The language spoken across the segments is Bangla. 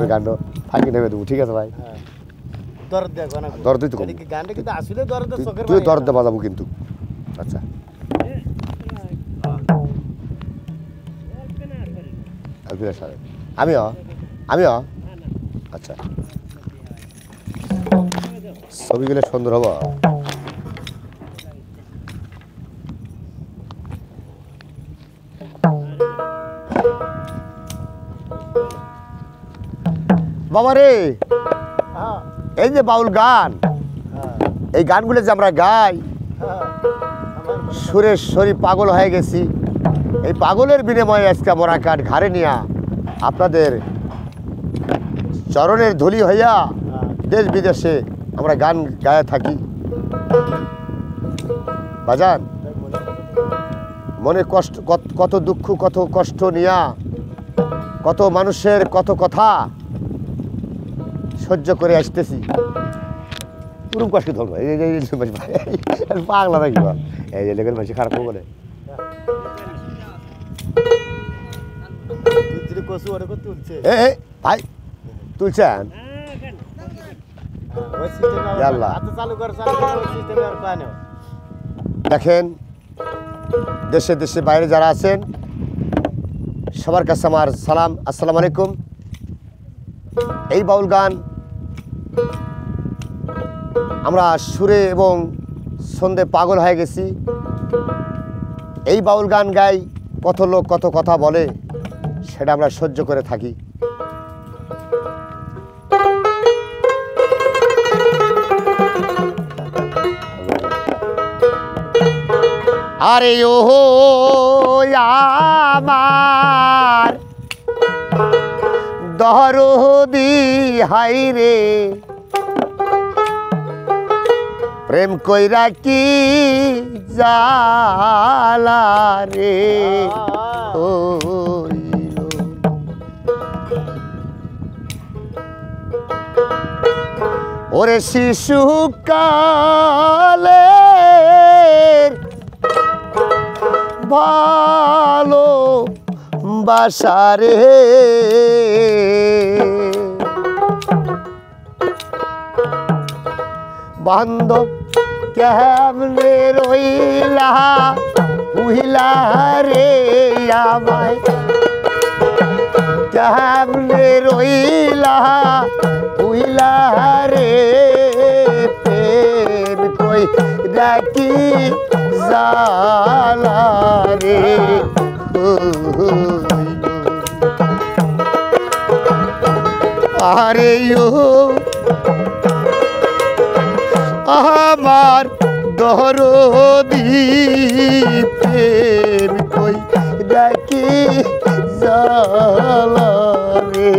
ওই গান ফাঁকি নেবে দেবো, ঠিক আছে ভাই? দরদ তো তুই দরদ বাজাবো কিন্তু। আচ্ছা আমিও আমিও আচ্ছা ছবিগুলো সুন্দর হবো। বাবা রে, এই যে বাউল গান, এই গানগুলো যে আমরা গাই, সুরের শরীর পাগল হয়ে গেছি। এই পাগলের বিনিময়ে আজকে মোরা কাঠ ঘাড়ে নিয়া আপনাদের চরণের ধুলি হইয়া দেশ বিদেশে আমরা গান গায়ে থাকি। বাজান মনে কষ্ট, কত দুঃখ, কত কষ্ট নিয়া, কত মানুষের কত কথা সহ্য করে আসতেছি। পুরুম কষ্ট ধরবো পাগলা নাকি বল, এই যে লেগের মানুষ খারাপ বলে ভাই তুলছেন। দেখেন দেশে দেশে বাইরে যারা আছেন সবার কাছে আমার সালাম, আসসালামু আলাইকুম। এই বাউল গান আমরা সুরে এবং ছন্দে পাগল হয়ে গেছি। এই বাউল গান গাই, কত লোক কত কথা বলে, সেটা আমরা সহ্য করে থাকি। আরে ও আমার দরদি হাই রে, প্রেম কইরা কি জালা রে ওরে শিশু কালে ভালো বাসারে বান্ধব কেমনে রইলা পুহিলা রে আমায়, কেমনে রইলা পুহিলা রে প্রেম কই ডাকি জালা রে আরে ও আমার দরদি প্রেম কই ডাকি জালা রে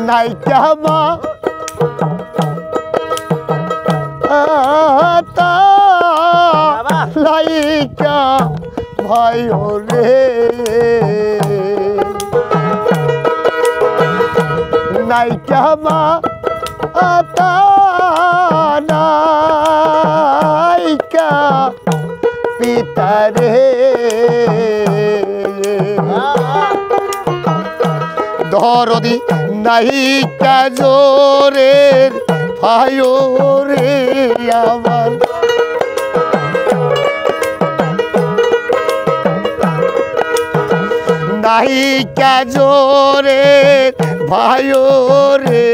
নাইকা মা আতা লাইকা ভাই রে, নাইকা মা আতা নাইকা পিতা রে, দরদি নাইকা জোরের ভাইও রে আমার, নাইকা জোরের ভাইও রে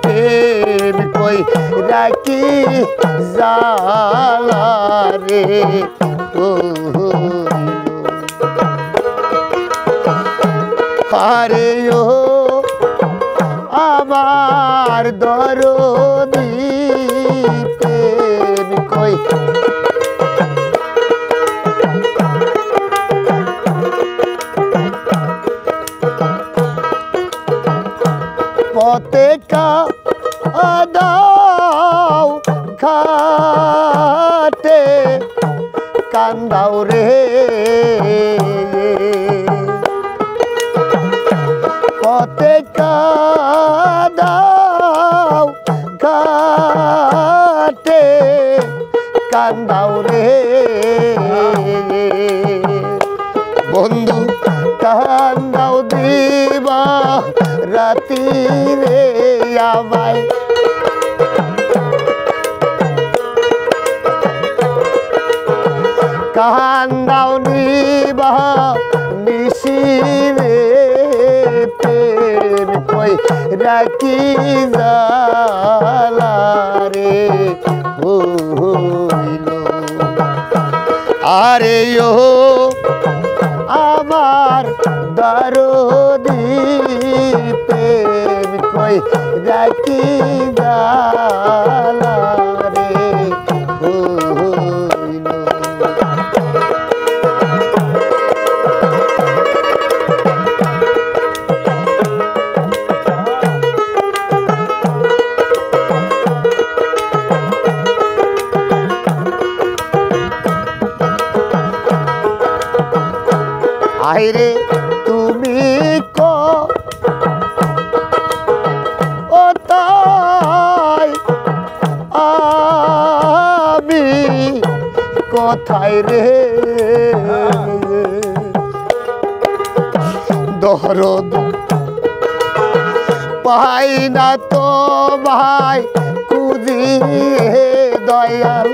প্রেম কই রাখি জালা রে আরে ও আমার দরদি প্রেম কই পতে কা আদাও ঘাটে কান্দাও রে বন্ধু কান্দাও দিবা রাতি রে আমায় কান্দাও নিবা নিশি রে প্রেম কই রাখি জালা রে হইল আরে ও আমার দরদি প্রেম কই রাখি জালা রে হইল আইরে তুমি ও তাই আমি কোথায় রে দরদ পাই না তো ভাই কুদিয়ে দয়াল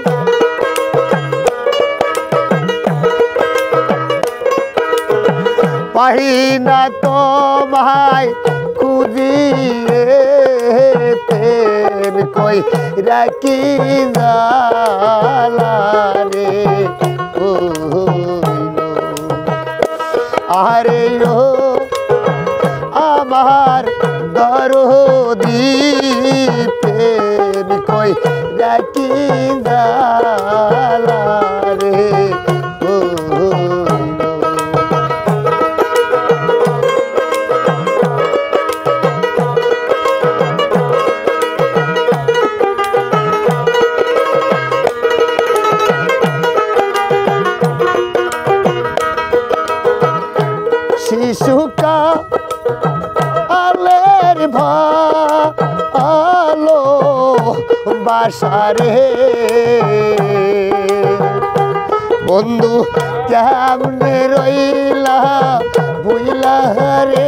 পাই না তো ভাই খুঁজিয়ে তের কই রাখি জালা রে আরে ও আমার দরদি প্রেম কই রাখি জালা রে শিশুকা আলের ভালো বাসারে বন্ধু কেমনে রইলা ভুইলা রে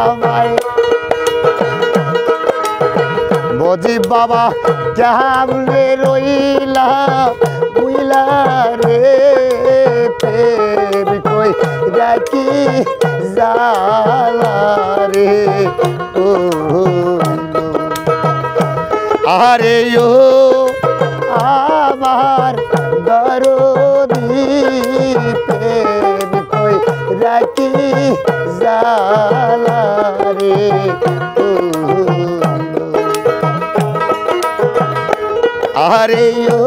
আমায় মজিব বাবা কেমনে রইলা ভুইলা রে প্রেম কই রাখি জালা রে আরে ও আমার দরদি প্রেম কই রাখি জালা রে আরে ও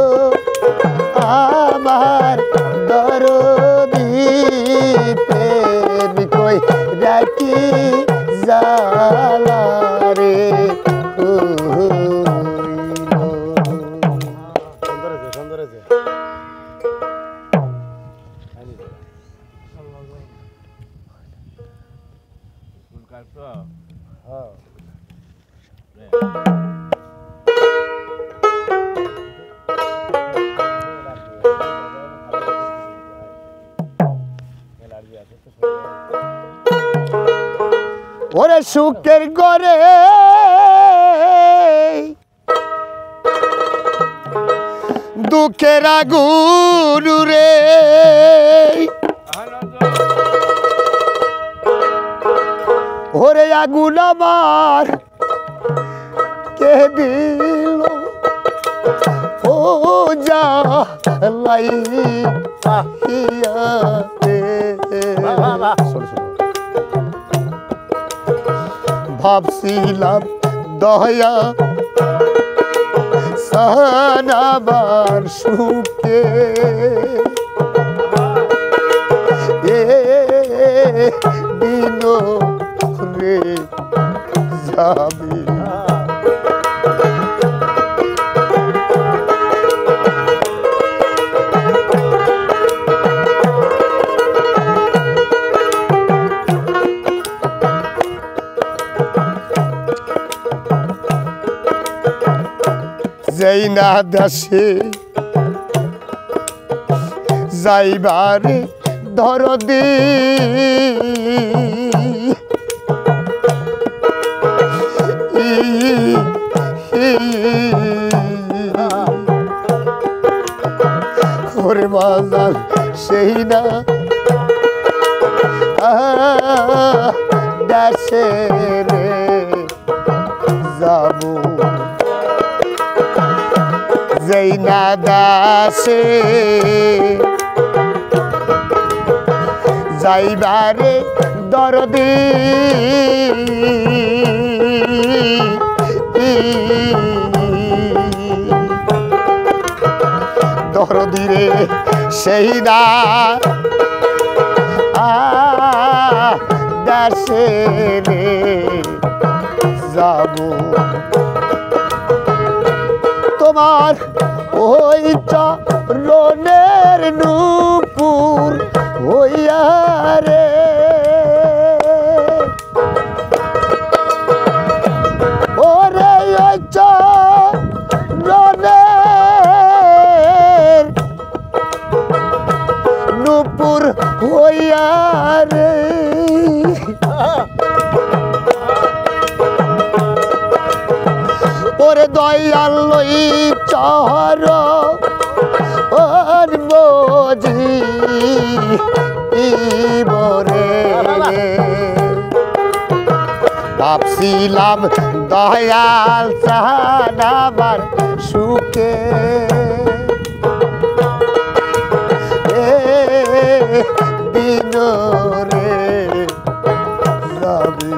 আমার দরদি প্রেম কই রাখি জালা রে ওরে সুখের গরে দুঃখের আগুন রে ওরে আগুন আমার কে দিল ও যা লাই ভাবছিলাম দয়া সানাবার সুখে দিন রে যাবে যেই না দেশে যাইবারে দরদি ওরে বাজার সেই না দেশে রে যাবো যেই না দাসে যাইবারে দরদি দরদি রে সেই না দেশে রে যাবো তোমার ওই চরণের নূপুর হইয়া রে ওরে ওই চরণের নূপুর হইয়া রে ওরে দয়াল লই চর ওর বোঝি বরে ভাবছিলাম দয়াল চাহাবার সুখে দিন রে যাবি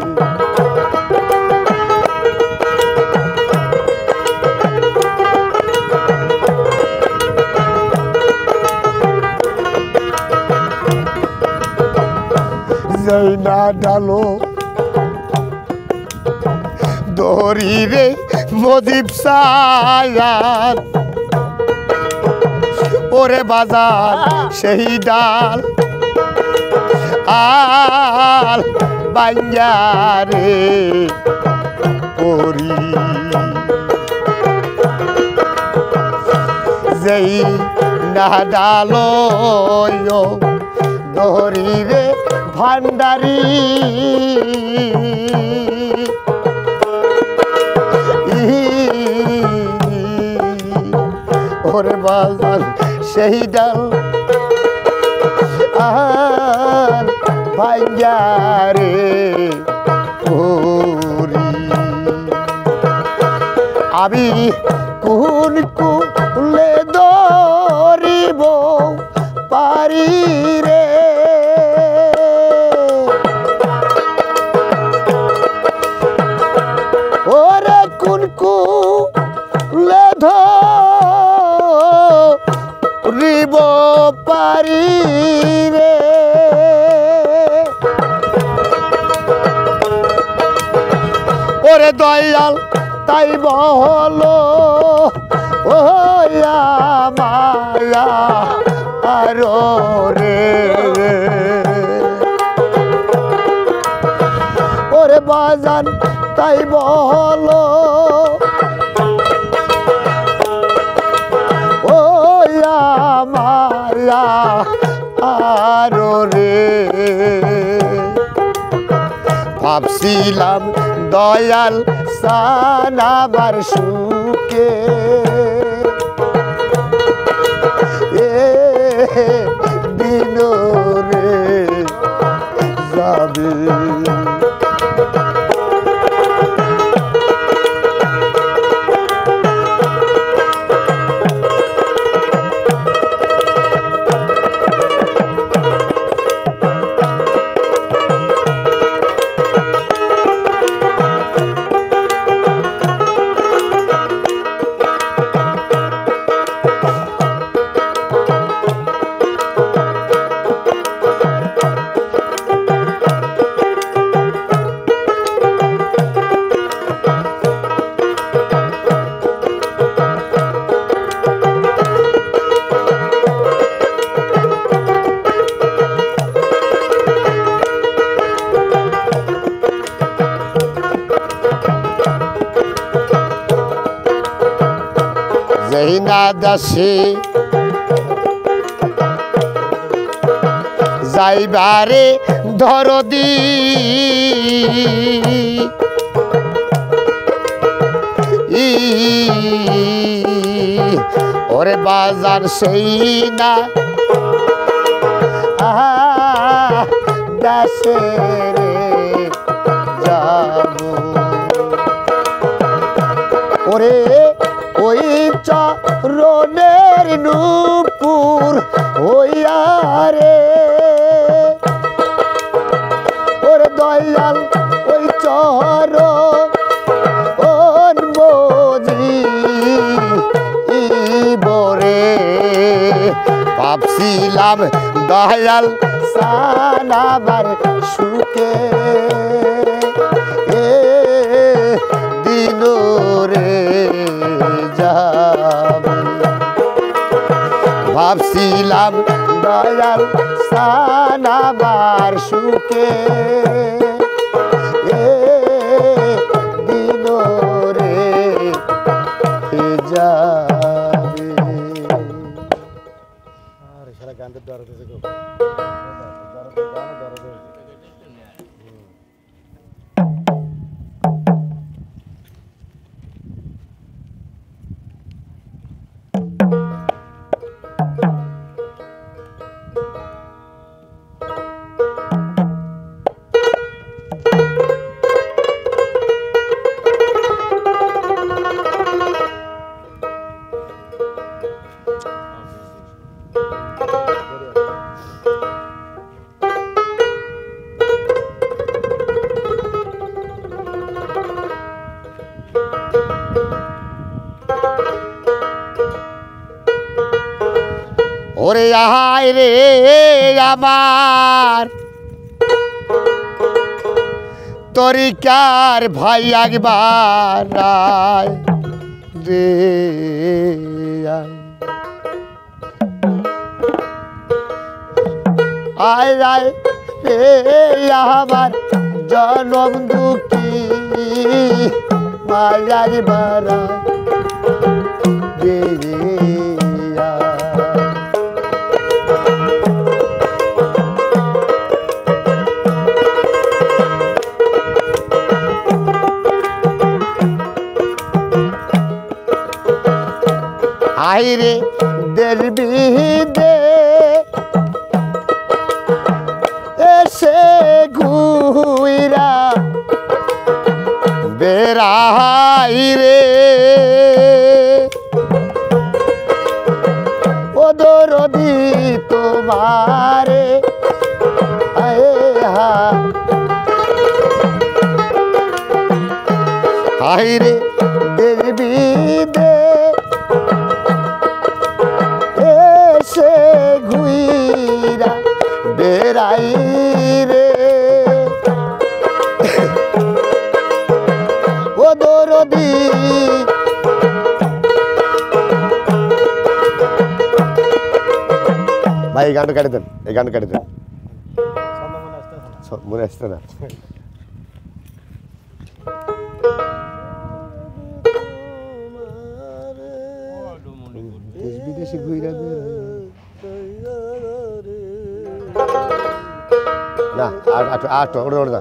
না ডালো দড়ি রে মজিব সায়াত ওরে বাজার সেই ডাল আল বাঞ্জারে ওরি যেই না ডালো দড়ি রে ভান্ডারি ওরে বাজার সেই ডাল আর ভাইয়ারে ওরি আমি কোন কুলে ধরিব পারি রে ওরে কোন কুলে ধরিব পারি রে ওরে দয়াল তাই বলো ও মায়া আরো রে ওরে বাজান তাই বলো ও মায়া আরো রে ভাবছিলাম দয়াল সানাবার সুখে দিন রে যাবে দাসে যাইবারে দরদি ওরে বাজার সেই না দেশে রে যাব ওরে ওই চরণের নূপুর হইয়া রে ওরে দয়াল ওই চরণ বুঝি বরে ভাবছিলাম দয়াল সানাবার সুখে দিন রে যাবে ভাবছিলাম দয়াল সানাবার সুখে দিন রে যাবে আরে সারা গানটা দরদ আছে গো দরদ ওরে আহাই রে আমার তরিকার ভাই একবার আয় রে আয় আয় রে আমার জনম দুঃখী ভাই একবার রে আইরে দেরবিদে এসে ঘুইরা বেড়াই রে ও দরদি তোমারে আইরে দেরবিদে এসে ঘুইরা বেড়াই রে ও দরদি ভাই এই গানটা কেটে দেন এই গানটা কেটে দেন মনে আসছে না দেশ বিদেশে ঘুইরা না আর ওটা ওটা না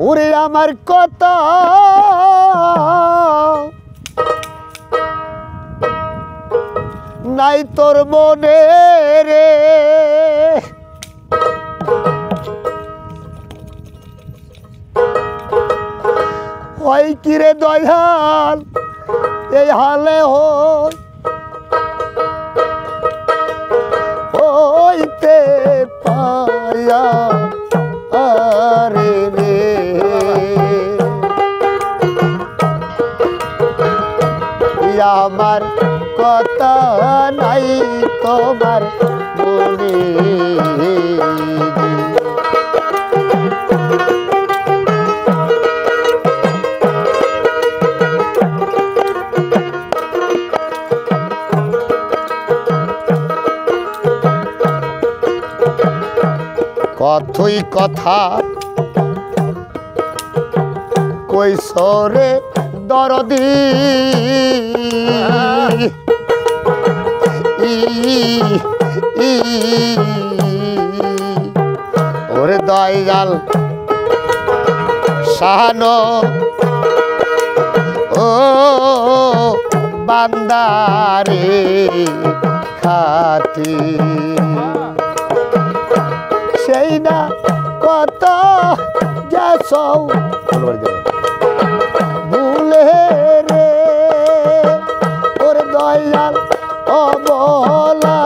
ওরে আমার কথা নাই তোর মনে রে হয় কিরে দয়াল এই হালে হইতে পায়া আরে রে আমার কথা নাই তোমার মনে অথই কথা কৈশোরে দরদি ওরে দয়াল শাহানো ও বান্দারে খাতি সেই না কত গেছ ভুলে রে ওরে দয়াল অবলা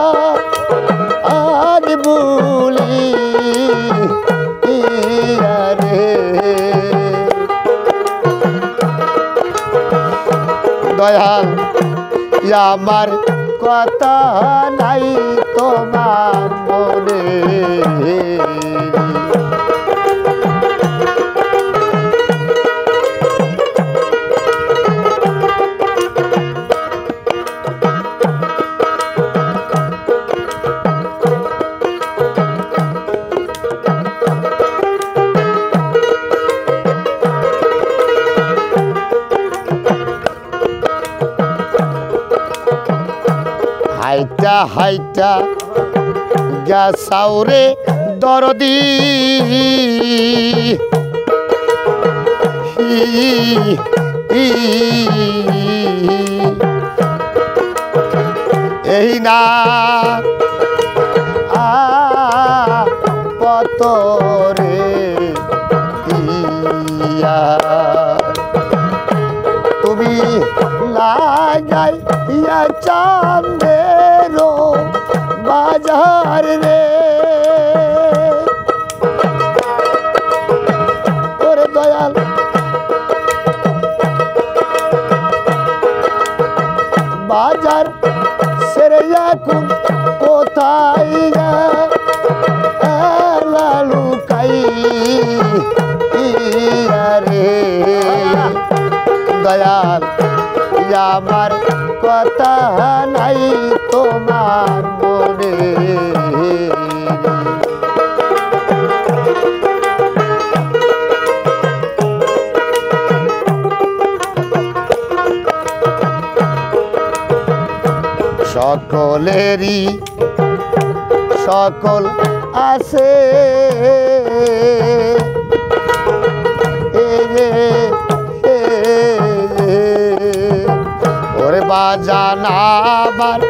আজ ভুলি রে দয়াল আমার কথা নাই তোমার মনে হাইটা হাইটা গেছাওরে দরদি এই না পতরে তুমি লাগাই চাঁদেরো বাজার রে ওরে দয়াল বাজার সেরে এখন কোথায় লুকাই রে দয়াল আমার কথা নাই তোমার মনে সকলেরই সকল আছে ওরে বাজানাবার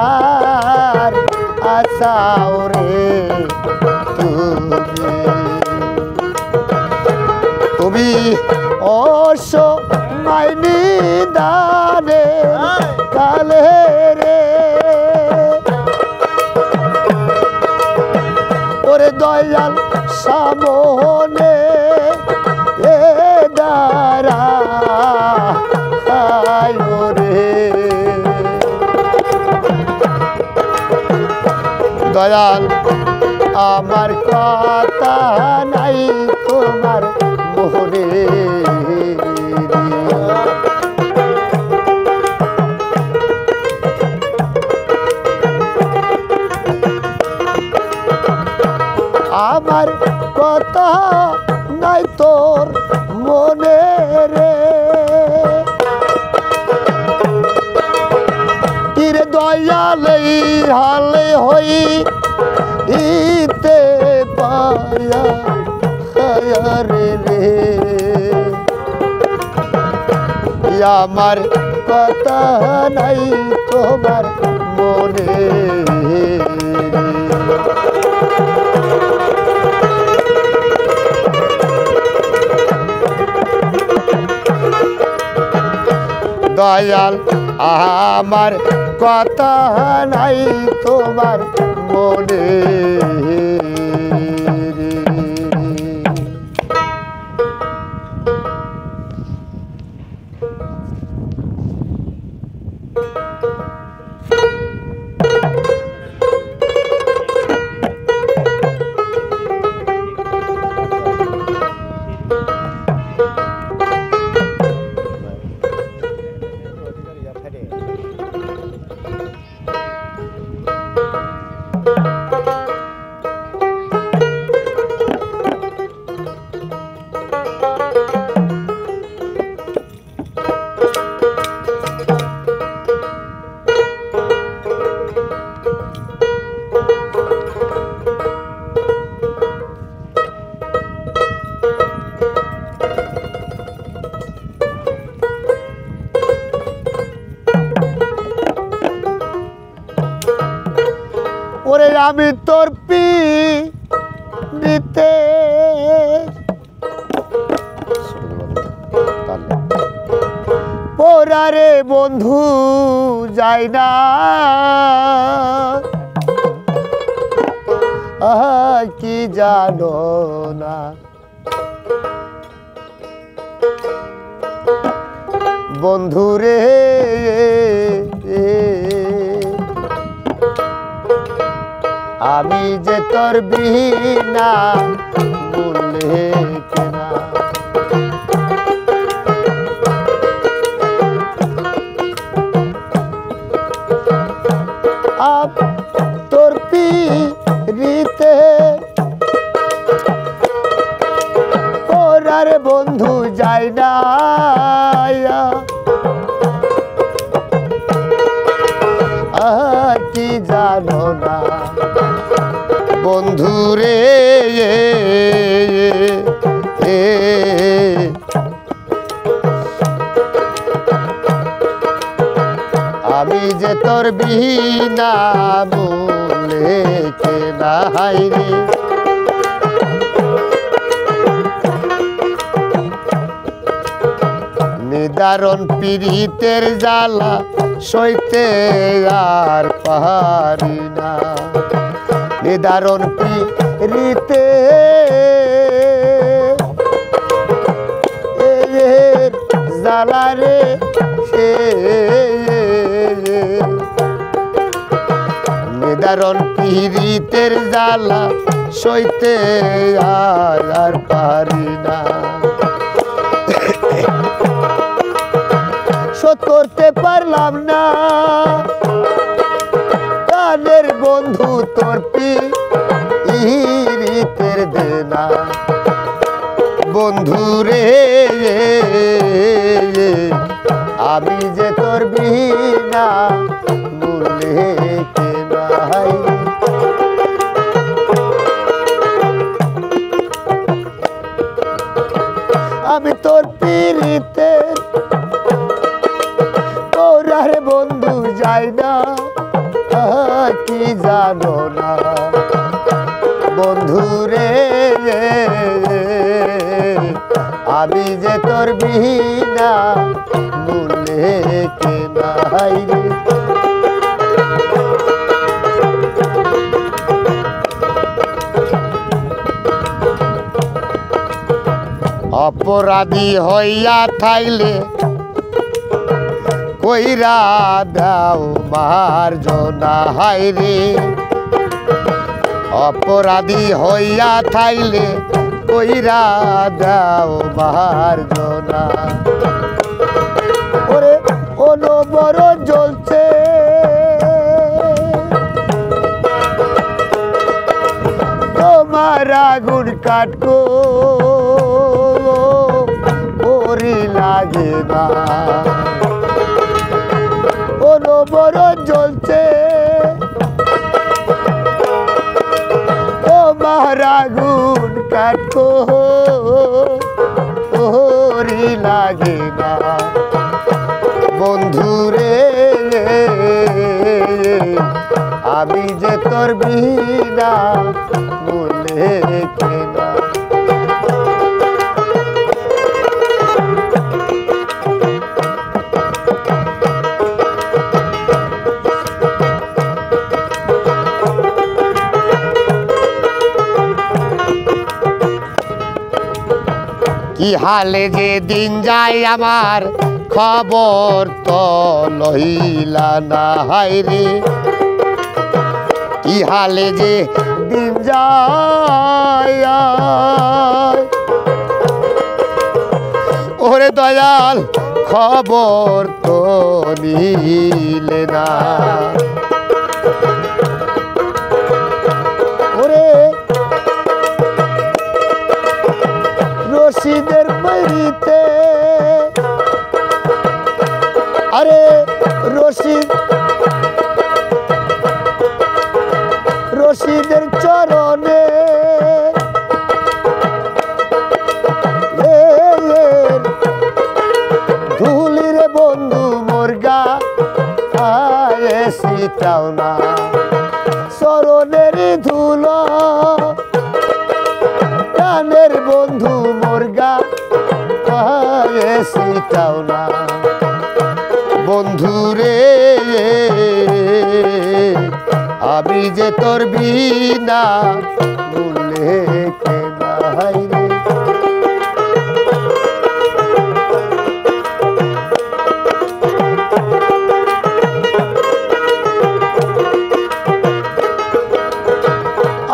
আর আসাও রে তুমি অস মাইনি দানে কালে রে ওরে দয়াল সামনে এ দাঁড়া রে দয়াল আমার কথা নাই তোমার মোহরে আমার কথা নাই তোর মনে রে কিরে দয়ালে হালে হই ইতে পায়া রে রে আমার কথা নাই তোমার মনে দয়াল আমার কথা নাই তোমার মনে আমি তোর পিড়িতে পোরারে বন্ধু যায় না কি জানো না বন্ধুরে আমি যে তোর বিনা মূল্যে কেনা তোর পিড়িতে ওরার বন্ধু যায় না কি জানো না বন্ধুরে আমি যে তোর বিনা মূল্যে কেনা হাইরে নিদারণ পীড়িতের জ্বালা সইতে আর পারি না নিদারণ পীড়িতে জ্বালা রে নিদারণ পীড়িতের জ্বালা সইতে আর পারি না শোধ করতে পারলাম না কানের বন্ধু তোর পিড়িতের দেনা বন্ধু রে আমি যে তোর বিনা মূল্যে কেনা আমি তোর পিড়িতের ওরার বন্ধু যায় না কি জানো না বন্ধু রে আমি যে তোর বিনা মূল্যে কেনা রে অপরাধী হইয়া থাইলে কইরা দাও মার্জনা হাইরে অপরাধী হইয়া থাইলে কইরা দাও মার্জনা ওরে অনবর জ্বলছে তোমার আগুন কাটকো ওরে লাগে না অনবর জ্বলছে তোমার আগুন কাটকো ওরে লাগে না বন্ধুরে আমি যে তোর বিনা মূল্যে কেনা কি হালে যে দিন যায় আমার খবর তো লইলা না হাইরে কি হালে যে দিন যায় ওরে দয়াল খবর তো নিলে না ওরে রশিদের বাড়িতে আরে রশিদের চরণে ধুলির বন্ধু মোরগা সিটাও না চরণের প্রাণের বন্ধু মোরগা এসিটাও না বন্ধু রে আমি যে তোর বিনা ভুলে কেনা হাই রে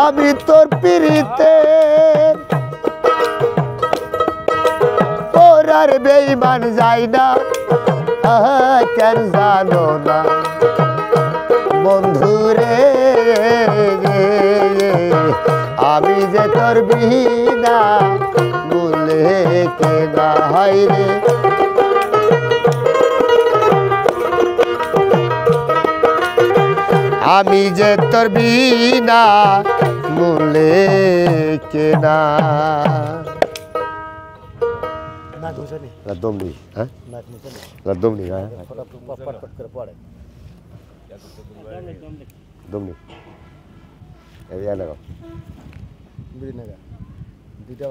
আমি তোর পিড়িতে ওরার বেঈমান যাই না কেন জানো না বন্ধু রে আমি যে তোর বিনা ভুলে কেনা হাই রে আমি যে তোর বিনা মূলে কেনা দমনি হ্যাঁ দমনি হ্যাঁ দমনি এই লাগাও দুইটা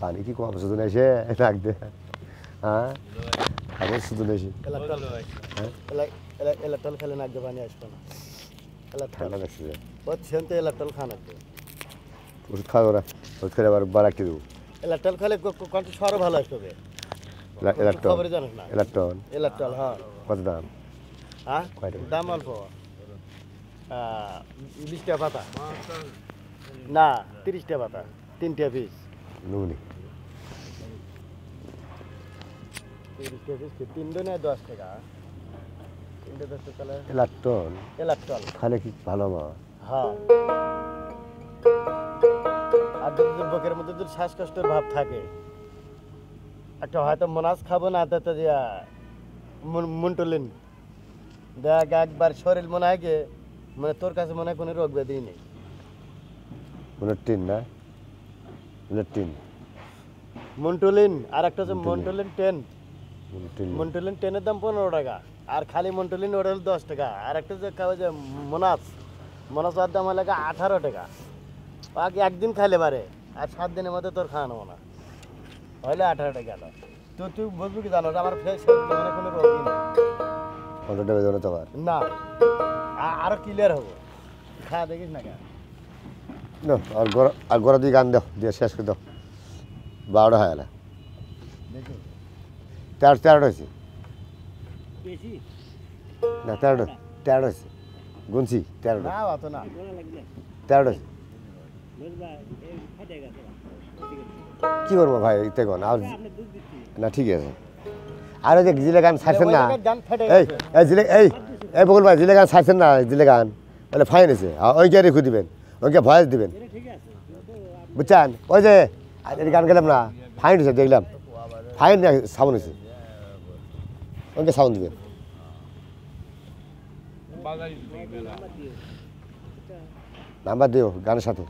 পানি কি কম শুধু নেছে রাখ দে হ্যাঁ আমি শুধু নেছি इलेक्ट्रल खेले ना जबानी আসবে না ঠান্ডা লাগছে बहुत सेंट इलेक्ट्रल खाना के ওষুধ খাও ওরা ওষুধ খেলে আবার বাড়াতে দেবো इलेक्ट्रल खेले কোনটা সরো ভালো আসবে ইলেকট্রন খবর জানিস না ইলেকট্রন इलेक्ट्रल হ্যাঁ কত দাম হ্যাঁ কয়টা দাম অল্প 20 টাকা পাতা না 30 টাকা পাতা 3 টাকা পিস নুনি 30 টাকা পিস 3 দনে 10 টাকা 3 10 টাকা তাহলে ইলেকট্রন इलेक्ट्रल খালে কি ভালো মা হ্যাঁ আর যদি বুকের মধ্যে যদি শ্বাসকষ্টের ভাব থাকে একটা হয়তো মনাস খাবো না তো দিয়া মুন্টুলিন দেখ একবার শরীর মনে হয় কি মানে তোর কাছে মনে হয় কোনো রোগ ব্যাধি নেই টিন না টিন মুন্টুলিন আর একটা হচ্ছে মুন্টুলিন 10 টিন মুন্টুলিন 10 এর দাম 15 টাকা আর খালি মুন্টুলিন ওটা হলো 10 টাকা আর একটা যে খাওয়া যে মনাস মনাসের দাম লাগে 18 টাকা আগে একদিন খাইলে পারে আর 7 দিনের মধ্যে তোর খাওয়ানো না হইলে 18 টাকা গেল তো তুই বুঝবি কি জানো আমার ফেস মানে কোনো রোগই নেই কতটা বেদনা তোমার না আরো ক্লিয়ার হবো খাওয়া দেখিস না কেন না আর গড়া দিয়ে গান দাও দিয়ে শেষ করে দাও 12টা হয়ে গেল দেখো 13টা হয়েছে বেশি না 13টা হয়েছে গুনছি 13টা না অত না 13টা হয়েছে বুঝবা এই ফাটে গেছে কি করবো ভাই দেখুন আর আপনি দুধ দিচ্ছি না ঠিক আছে আর ওই যে জিলে গান ছাড়ছেন না গান ফেটে এই এই জিলে এই বকুল ভাই জিলে গান ছাড়ছেন না জিলে গান বলে ফাইন আছে ওইকে রেখে দিবেন ওইকে ভয়েস দিবেন এটা ঠিক আছে কিন্তু বুঝছেন ওই যে গান গেলাম না ফাইন হয়েছে দেখলাম ফাইন না সাউন্ড হয়েছে ওইকে সাউন্ড দিবেন নাম্বার দিও গানের সাথে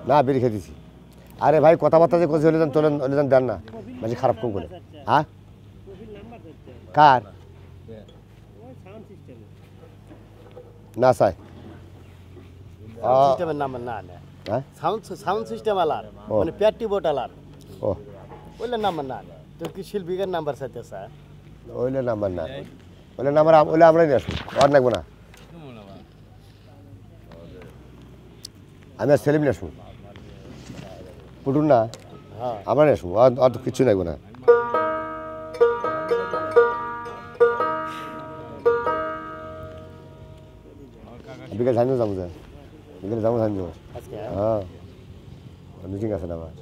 না বিড়ি খেতেছি আরে ভাই কথাবার্তা যে করছি হলে তোলেন দেন না মাঝে খারাপ কম করে হ্যাঁ প্রোফাইল নাম্বার হচ্ছে কার ওই সাউন্ড সিস্টেম না চাই সিস্টেমের নাম না না হ্যাঁ সাউন্ড সিস্টেম আলার ও। মানে প্যাটি বোট আলার ও ওইলে নাম্বার না তো কি শিল্পীর নাম্বার চাইতে স্যার ওইলে নাম্বার না ওইলে নাম্বার ওইলে আমরাই নিয়ে আসবো আর লাগবো না আমি আর সেলিম নিয়ে আসবো পুটুন না হ্যাঁ আমরা নিয়ে আসবো আর তো কিচ্ছু লাগবো না বিকেল ধান যাবো স্যার বিকেলে যাবো ধান যাবো আজকে হ্যাঁ মিটিং আছে না আমার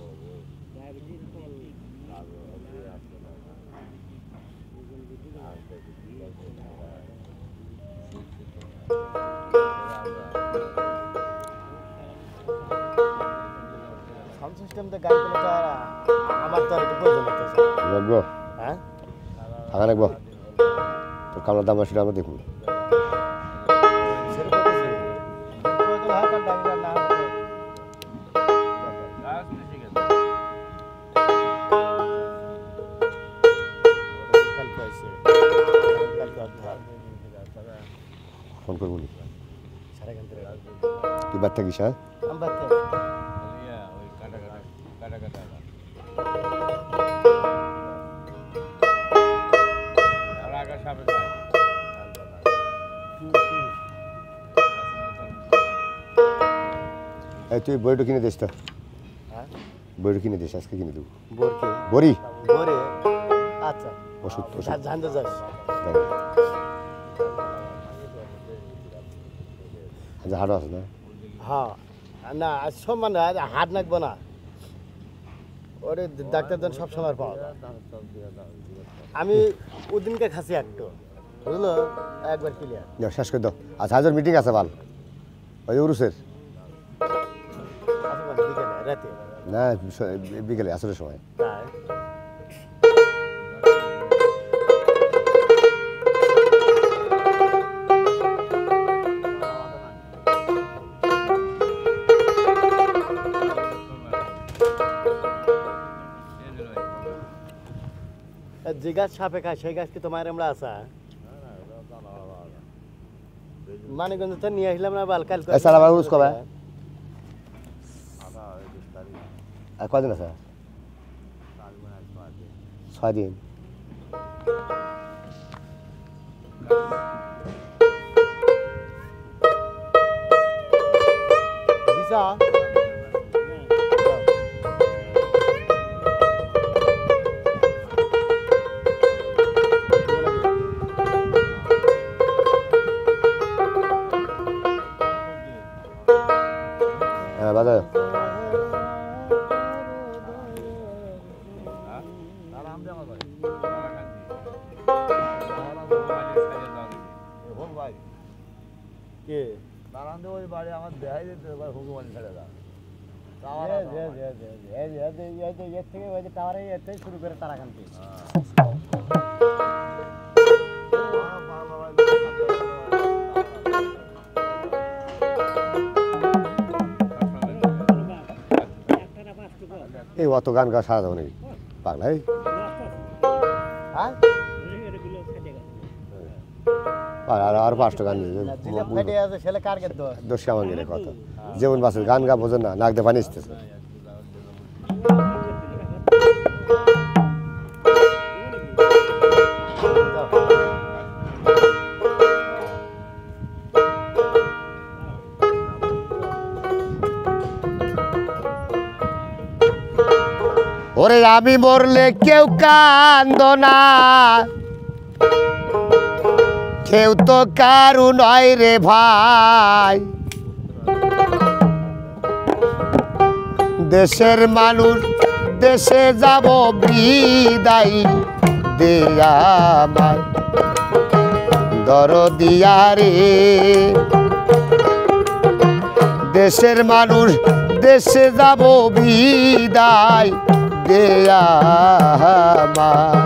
সাউন্ড সিস্টেম তো গানগুলো তো আর আমার তো আর একটু প্রয়োজন হচ্ছে লাগবো হ্যাঁ ফাঁকা লাগবো তো কামড়ার দাম সেটা আমরা দেখবো সেরকম প্রয়োজন হয় কারণ ডাক্তার না হলে ফোন করবো নি সারা গান থেকে তুই বাদ থাকিস হ্যাঁ আমি বাদ এই তুই বইটা কিনে দিস তো হ্যাঁ বইটা কিনে দিস আজকে কিনে দেবো বোরকে বড়ি বোরে আচ্ছা ওষুধ ওষুধ জানতে যাস আচ্ছা হাটও আছে না হ্যাঁ না আজ সব মানে আজ হাট নাকবো না ওরে ডাক্তারজন সব সময় পাওয়া যায়। আমি ওদিনকে খাসি একটু বুঝলো একবার ক্লিয়ার যাও, শেষ করে দাও আচ্ছা হাজার মিটিং আছে বাল ওই উরুসের বিকেলে রাতে না বিকেলে আসরের সময় তাই যে গাছ সাপে খায় সেই গাছ কি তোমার আমরা আসা মানিকগঞ্জ তো নিয়ে আসলাম না বাল কাল এই সালা আবার উরুস কবে? আর কদিন আছে 6 দিন দিশা হ্যাঁ বাজার কে ওই বাড়ি আমার দেখাই দিতে এবার হুকুমানি ছেড়ে দাও এর থেকে ওই যে টাওয়ারে এর থেকে শুরু করে তারাকান্তি একটা 5 টাকা এই অত গান গা সারা যাবো নাকি পাগলা এই হ্যাঁ এগুলো খাটে গেছে আর 5 টাকা নিয়ে জিলা ফেটে আছে ছেলে কার কে দোষ দোষ আমার গেলে কথা যেমন বাসের গান গা বোঝেন না নাক দিয়ে পানি আসতেছে ওরে আমি মরলে কেউ কান্দ না কেউ তো কারু নয় রে ভাই দেশের মানুষ দেশে যাব বিদায় দেয়া আমার দরদিয়া রে দেশের মানুষ দেশে যাব বিদায় দেয়া আমার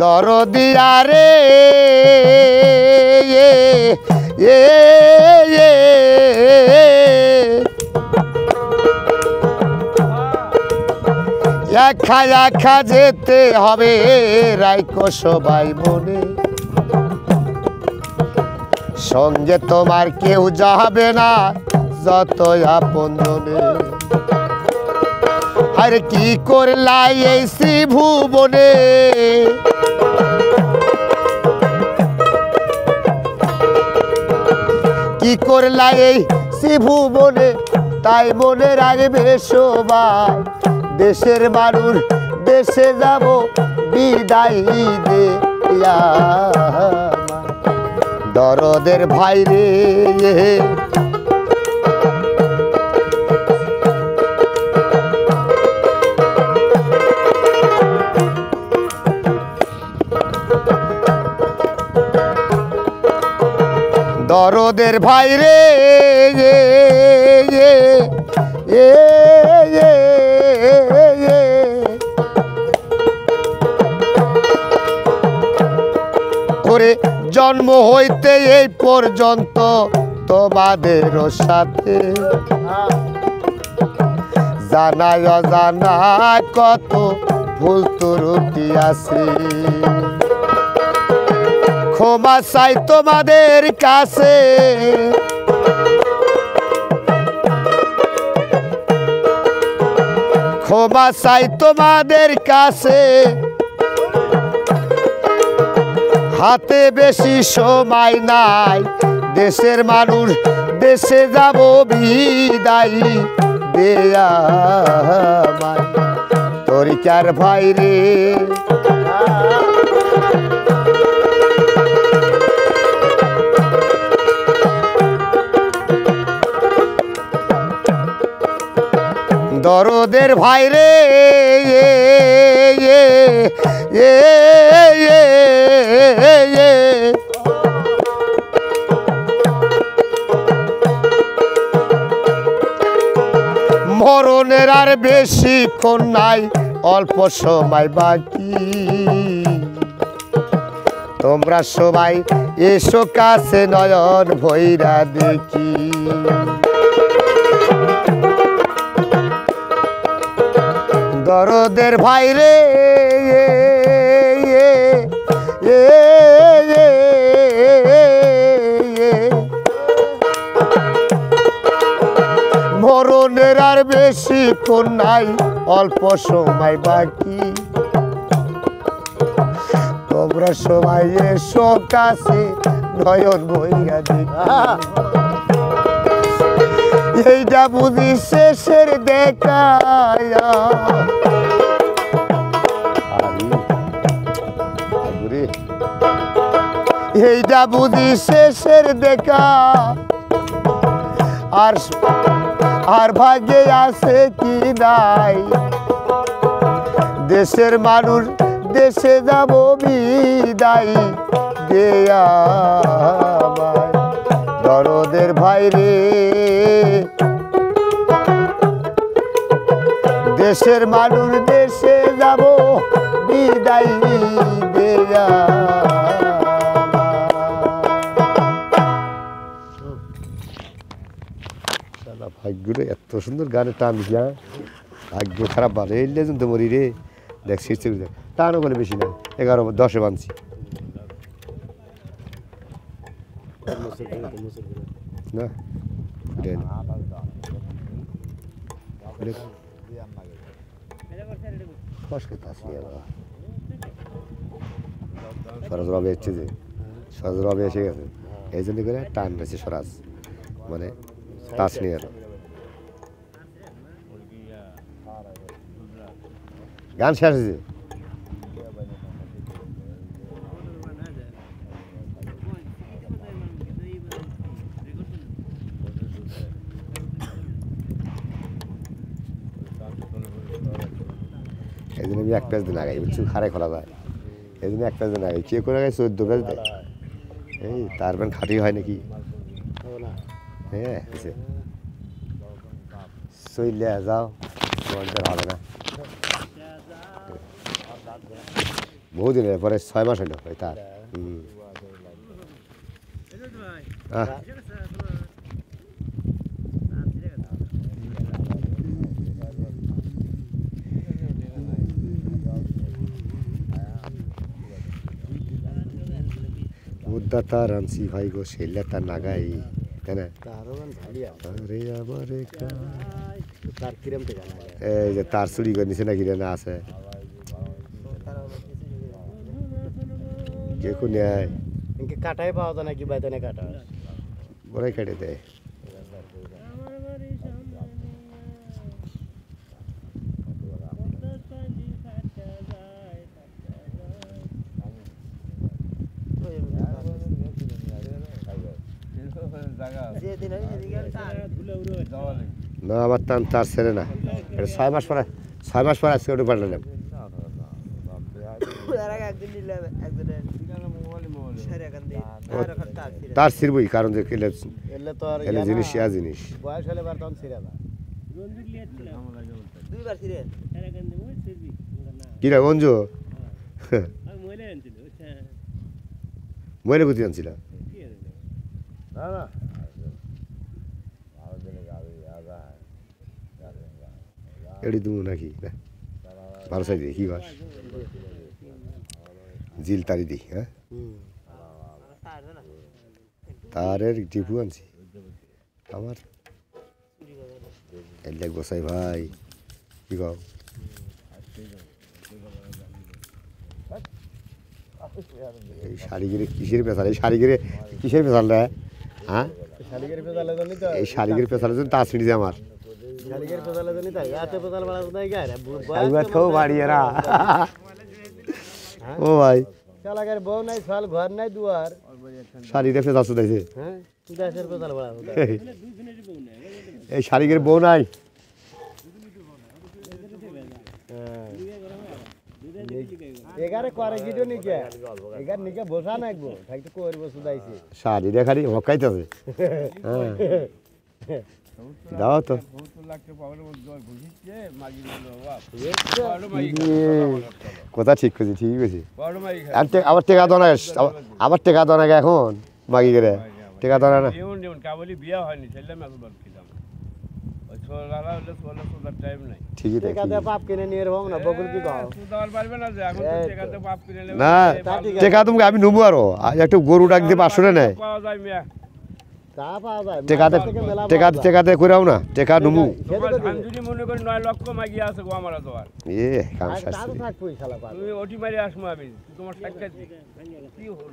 দরদিয়া রে একা একা যেতে হবে রাইকো সবাই মনে সঙ্গে তোমার কেউ যাবে না যত আপন জনে আর কি করলাই এই শ্রীভুবনে কি করলাই এই শ্রীভুবনে তাই মনে রাখবে সবাই দেশের মানুষ দেশে যাব বিদায় দেয়া দরদের ভাই রে দরদের ভাই রে করে জন্ম হইতে এই পর্যন্ত তোমাদেরও সাথে হ্যাঁ জানায় অজানায় কত ভুল ত্রুটি আছে ক্ষমা চাই তোমাদের কাছে ক্ষমা চাই তোমাদের কাছে হাতে বেশি সময় নাই দেশের মানুষ দেশে যাব বিদায় দেয়া তরিকার ভাই রে দরদের ভাই রে মরণের আর বেশিক্ষণ নাই অল্প সময় বাকি তোমরা সবাই এসো কাছে নয়ন ভৈরা দেখি দরদের ভাই রে মরণের আর বেশিক্ষণ নাই অল্প সময় বাকি তোমরা সবাই এসো কাছে নয়ন ভৈরা দেখি এইটা বুঝি শেষের দেখা এইটা বুঝি শেষের দেখা আর আর ভাগ্যে আছে কি নাই দেশের মানুষ দেশে যাব বিদায় দেয়া দরদের ভাই রে দেশের মানুষ দেশে যাব বিদায় দেয়া ভাগ্যরে এত সুন্দর গানে টান দিয়া ভাগ্য খারাপ ভালো এই লেজন তো মরি রে দেখ শীর্ষে টানও বলে বেশি না 11-10 বানছি না সরাজ রবে এসছে যে সরাজ রবে এসে গেছে এই জন্য করে টান রয়েছে সরাজ মানে টাচ নিয়ে এলো গান শেষ হয়েছে এই জন্য আমি 1 পেজ দিন আগাই বুঝছি খারে খোলা যায় এই জন্য 1 পেজ দিন আগাই কে করে আগাই 14 পেজ দেয় এই তার বেন খাটি হয় নাকি হ্যাঁ চলে যাও তোমাদের হবে না বহুদিন পরে 6 মাস হলো ওই তার মুদ্দা তার আনছি ভাই গো সেলে তার নাগাই তাই না আরে আমারে তার কিরম থেকে এই যে তার চুরি করে নিচে নাকি না আছে কে কোন ইনকে কাটাই পাওয়া যায় নাকি বাইতে না কাটা ওরাই কেটে দেয় না আমার টান তার ছেড়ে না এটা 6 মাস পরে আজকে ওটা পাঠালাম তার ছিড়বই কারণ যে এলে তো আর এলে জিনিস ইয়া জিনিস বয়স হলে বার তখন ছিড়ে না কিরা অঞ্জু মহিলা কোথায় আনছিল না না এটি তুমি নাকি না ভালো সাইজ কি বাস জিল তারি দিই হ্যাঁ তারের টিপু আনছি আমার এই দেখ বসাই ভাই কি কও এই শাড়িগিরে কিসের পেশাল এই শাড়িগিরে কিসের পেশাল রে হ্যাঁ শালিকের পেছালে জানি তো এই শাড়িগির পেশালের জন্য তাস মিটি আমার শালিকের পেছালে জানি তাই এত পেছাল বাড়া নাই গায় একবার খাও বাড়ি এরা ও ভাই শালাকের বউ নাই শাল ঘর নাই দুয়ার শাড়িরে পেশাল শুধাইছে হ্যাঁ দেশের পেছাল বাড়া এই শাড়িগির বউ নাই এগারে করে গিটো নিকে এগার নিকে বসা নাকবো থাকতে করবো শুধাইছে শাড়িরে খালি হকাইতেছে হ্যাঁ দাও তো কথা ঠিক করছি ঠিকই করছি আবার টেকা দনা আবার টেকা দনা এখন মাগি করে টেকা দনা না বিয়া হয়নি ঠিকই তো টেকাতে পাপ কিনে নিয়ে রহম না বকুল কি গাও না টেকা তুমি আমি নেবো আরো আজ একটা গরু ডাক দিয়ে 500 নেয় তা পাওয়া যায় টেকাতে টেকাতে টেকাতে কইরাও না টেকা নেবো মনে করি 9 লক্ষ মাগি আছে গো আমার তো আর এ কাম তা শাস্তি তো থাকবই শালা পাল তুমি ওটি মারি আসবো আমি তোমার সাক্ষাৎ কি হল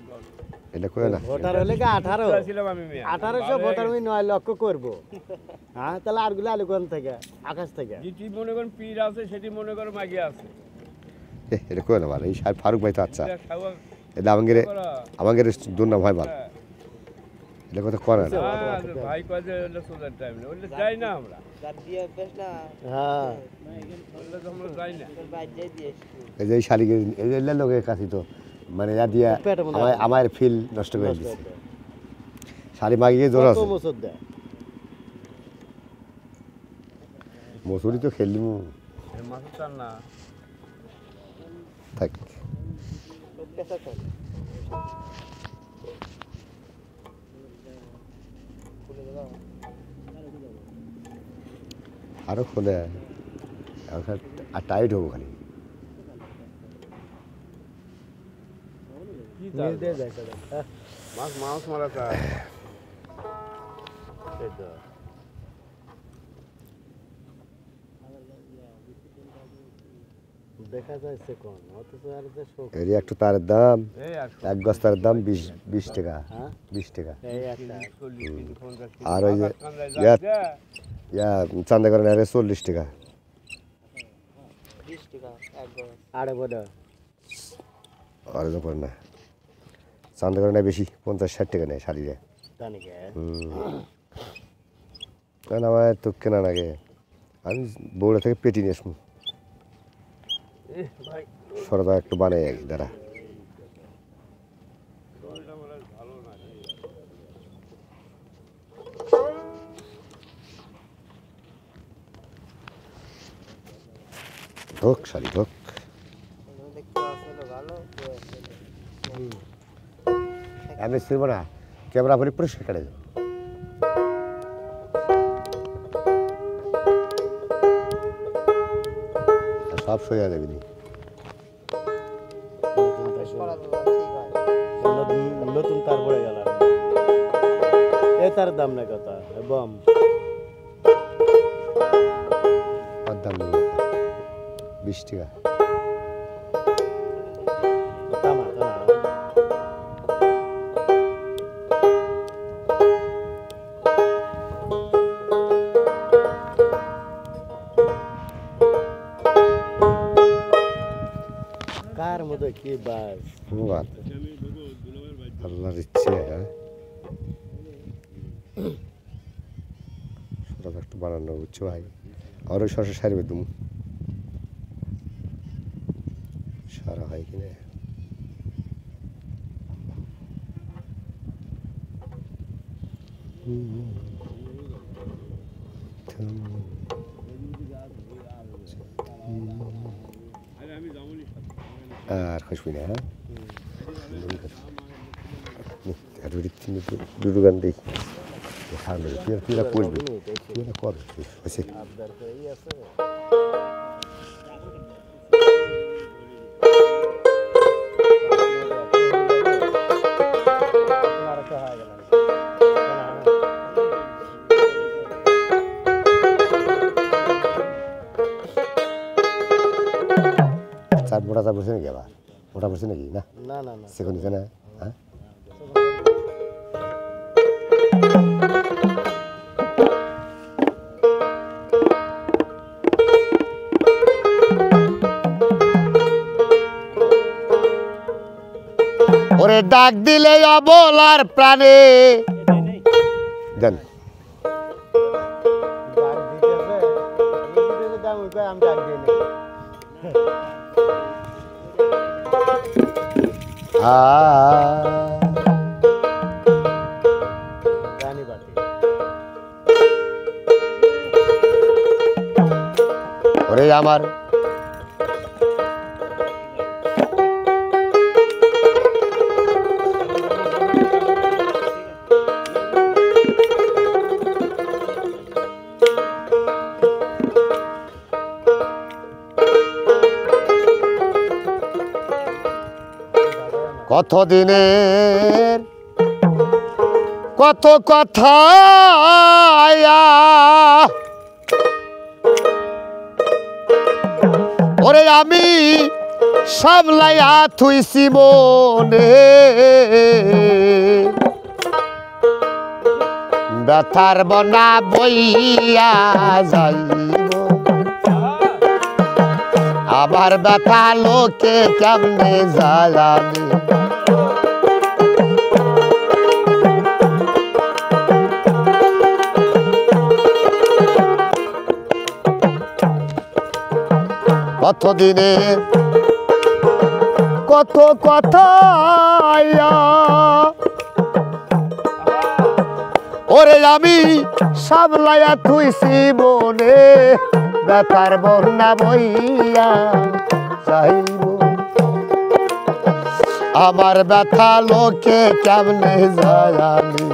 এটা কই না ভোটার হলে কি 18 ছিলাম আমি 1800 ভোটার আমি 9 লক্ষ করব হ্যাঁ তাহলে আরগুলো আলু কোন থেকে আকাশ থেকে যেটি মনে করেন পীর আছে সেটি মনে করো মাগি আছে এটা কই না ভালো এই ফারুক ভাই তো আচ্ছা এটা খাওয়া এটা আমাদের দুর্নাম হয় ভালো এটা কথা করে না ভাই কয় যে ওটা সোজার টাইম না ওটা যাই না আমরা হ্যাঁ ওটা তো আমরা যাই না এই যে শালিকে এই যে লোকের কাছে তো মানে যা দিয়া আমার ফিল নষ্ট করে দিচ্ছে শাড়ি মাগিয়ে জোর আছে কত মুসদ দেয় মসুরি তো খেললিমু মাছ চান না থাক আরো খোলে আর টাইট হবো খালি নিয়ে দিয়ে যায় তাহলে হ্যাঁ মাছ মাছ মারা চায় এই তো দেখা যাচ্ছে কোন অথচ আর যে শোক এর একটু তারের দাম এই আর এক গজ তারের দাম 20 টাকা হ্যাঁ 20 টাকা এই একটা 40 আর ওই যে ইয়া চান্দা করেন আরে 40 টাকা আড়ে বড় আর করে না চান্দা করেন বেশি 50-60 টাকা নেয় শাড়িরে জানি কে কারণ আমার তো কেনা লাগে আমি বউড়া থেকে পেটি নিয়ে আসবো ভাই সরদা একটু বানাই দাঁড়া ঢোক শাড়ি ঢোক আমি ছিলব না ক্যামেরা করে পরিষ্কার করে দেবো সব সইয়া দেবে নি নতুন তার পড়ে গেল এই তার দাম না কত বম আর দাম নেব 20 টাকা তামা তামা কার মধ্যে কি বাস ধন্যবাদ আল্লাহর ইচ্ছে হ্যাঁ সরদা একটু বানানো বুঝছো ভাই আর ওই শশা সারবে তুমি সারা হয় কিনা আর খুশবি না হ্যাঁ দুটো গান দেখি তুই করবি তুই করবি হয়েছে আবদার করেই আছে মোটা চা বসে নাকি আবার মোটা বসে নাকি না না না না সেখানে নিচে না হ্যাঁ ওরে ডাক দিলে অবলার প্রাণে দেন ডাক দিতেছে এই দিতে দাম ওই কয় আমি ডাক দিই না রানী বাটি ওরে আমার কত দিনের কত কথা ওরে আমি সামলাইয়া থুইছি মনে ব্যথার বনা বইয়া যাইব আবার ব্যথা লোকে কেমনে জানি কত দিনে কত কথা ওরে আমি সামলাইয়া থুইছি মনে ব্যথার বন্যা বইয়া চাইব আমার ব্যথা লোকে কেমনে জানি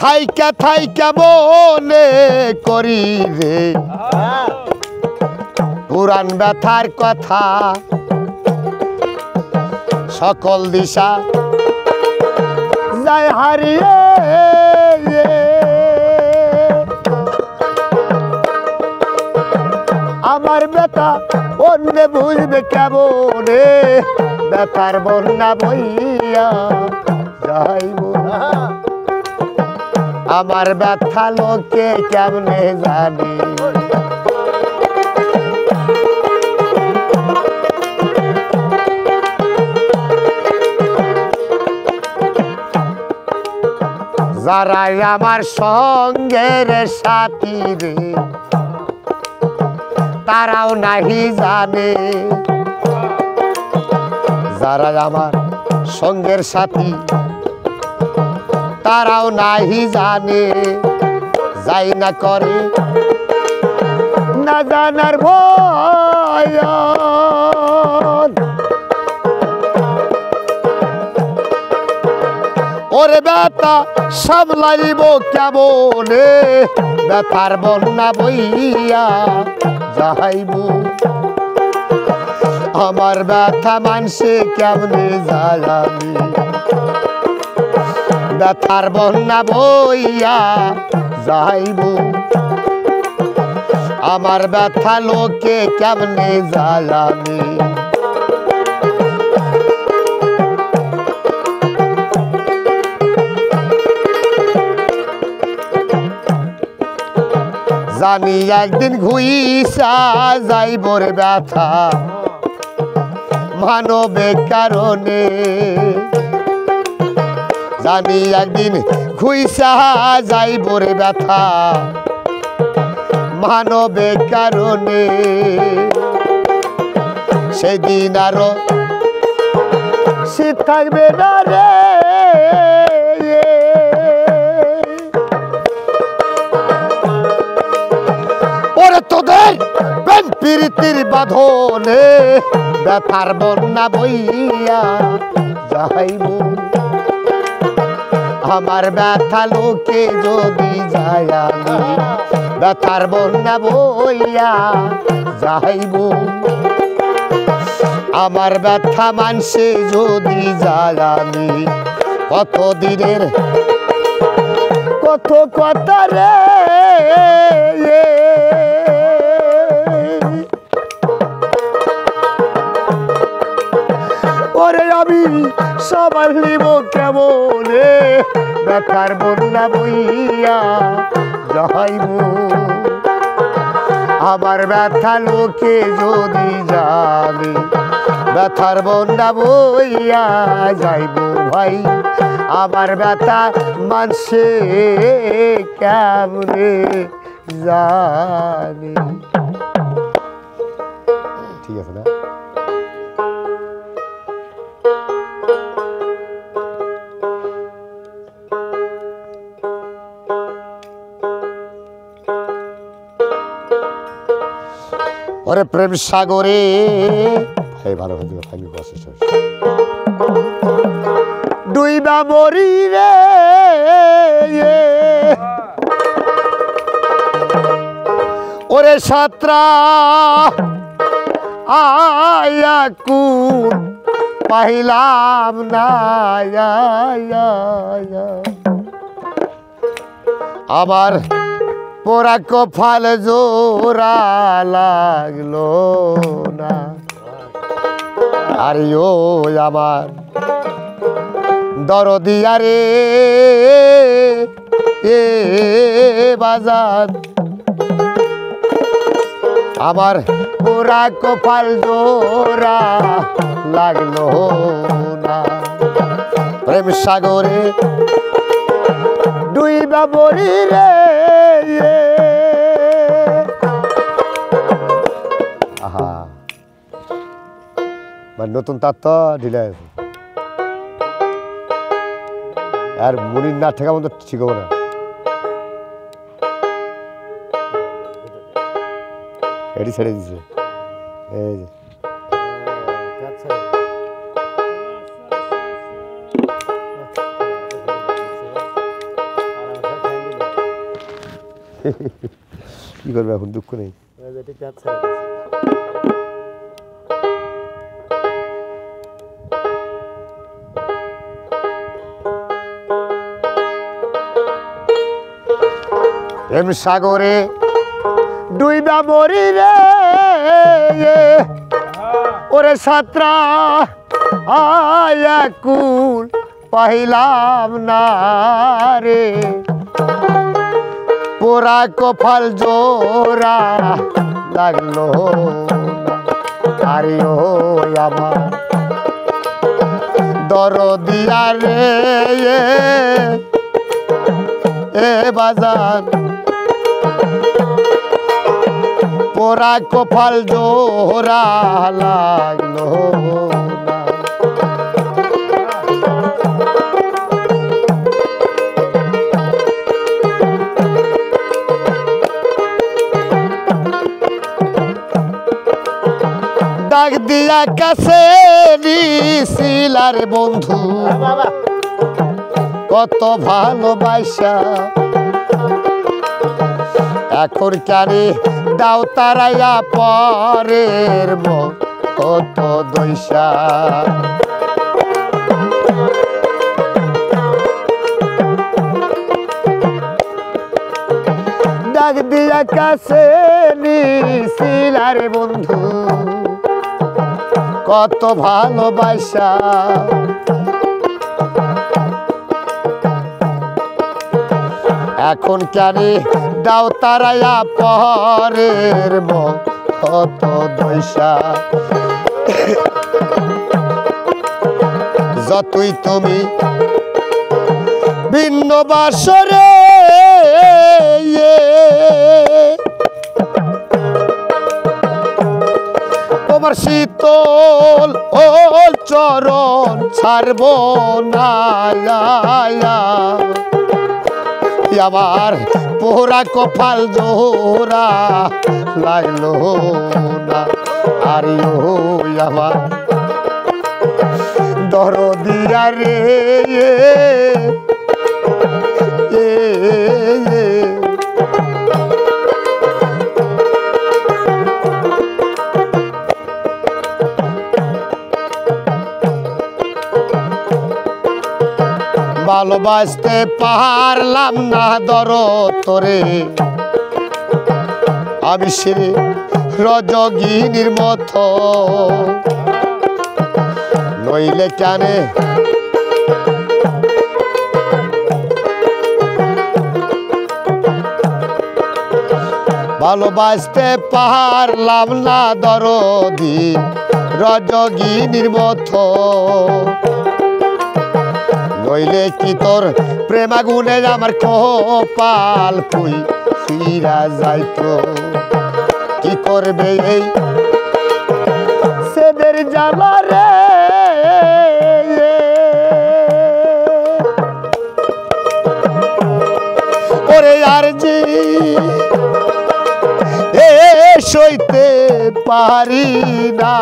থাইকা থাইকা মনে করি রে পুরান ব্যথার কথা সকল দিশা যায় হারিয়ে আমার ব্যথা অন্য বুঝবে কেমনে ব্যথার বন্যা বইয়া যাইব আমার ব্যথা লোকে কেমনে জানি যারাই আমার সঙ্গের সাথী রে তারাও নাহি জানে যারা আমার সঙ্গের সাথী তারাও নাহি জানে যাই না করে না জানার ভয় ওরে ব্যথা সামলাইব কেমনে ব্যথার বন্যা বইয়া যাইব আমার ব্যথা মানসে কেমনে জানি ব্যথার বন্যা বইয়া যাইব আমার ব্যথা লোকে কেমনে জানি জানি একদিন ঘুইসা যাইব রে ব্যথা মানবের কারণে জানি একদিন ঘুইসা যাইব রে ব্যথা মানবের কারণে সেদিন আরো শীত থাকবে না রে ওরে তোদের প্রেম প্রীতির বাঁধনে ব্যথার বন্যা বইয়া যাইব আমার ব্যথা লোকে যদি যায়ানি ব্যথার বন্যা বইয়া যাইব আমার ব্যথা মানছে যদি যায় আমি কত দিনের কত কথা রে ওরে আমি সবার নিব কেমনে ব্যথার বন্যা বইয়া যাইব আমার ব্যথা লোকে যদি জানে ব্যথার বন্যা বইয়া যাইব ভাই আমার ব্যথা মানছে কেমনে জানে ঠিক আছে না ওরে প্রেম সাগরে ভাই ভালো হয়ে যাবে ফাইনাল প্রসেস ডুইবা মরি রে ওরে সাতরা আয়া কুন পাইলাম না আবার পোড়া কপাল জোড়া লাগলো না আর ও আমার দরদিয়া রে এ বাজার আমার পোড়া কপাল জোড়া লাগলো না প্রেম সাগরে ডুইবা মরি রে আহা নতুন তার তো ঢিলে আছে আর মুনির না ঠেকা মতো ঠিক হবো না এটি ছেড়ে দিছে এই যে কি করবে এখন দুঃখ নেই প্রেম সাগরে ডুইবা মরি রে ওরে সাতরা আয়া কুল পাইলাম না রে পোড়া কপাল জোড়া লাগলো আরে ও আমার দরদিয়া রে এ বাজার পোড়া কপাল জোড়া লাগলো না ডাক দিয়া কাছে নিছিলার বন্ধু কত ভালোবাসা এখন কারে দাও তারাইয়া পরের কত দৈসা ডাক দিয়া কাছে নিছিলার বন্ধু কত ভালোবাসা এখন কারে দাও তারাইয়া পরের কত দৈসা যতই তুমি ভিন্ন বাসরে তোমার শীতল ওল চরণ ছাড়ব না আমার পোড়া কপাল জোড়া লাগলো না আরে ও আমার দরদিয়া রে ভালোবাসতে পারলাম না দরদ তোরে আমি সে রজগিনীর মতো নইলে কেনে ভালোবাসতে পারলাম না দরদি রজগিনীর মতো নইলে কি তোর প্রেমাগুনে আমার কপাল পুই ফিরা যাইতো কি করবে এই সেদের জ্বালা রে ওরে আর জি সইতে পারি না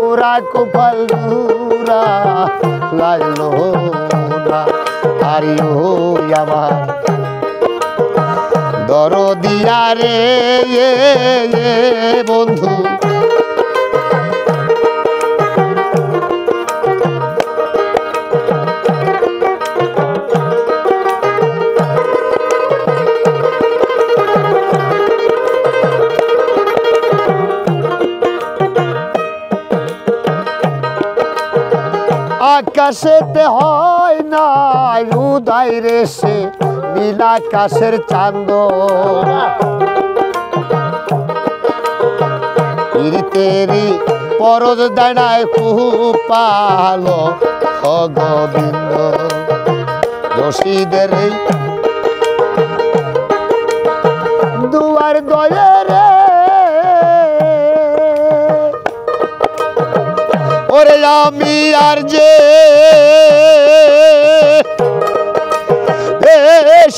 ওরা কপাল দূরা লাগলো না আরে ও আমার দরদিয়া রে বন্ধু আকাশেতে হয় না উদয় রে সে নীলাকাশের চাঁদ তেরি পরজ দাঁড়ায় কুপালো গোবিন্দ রশিদের দুয়ার দয়ে রে ওরে আমি আর যে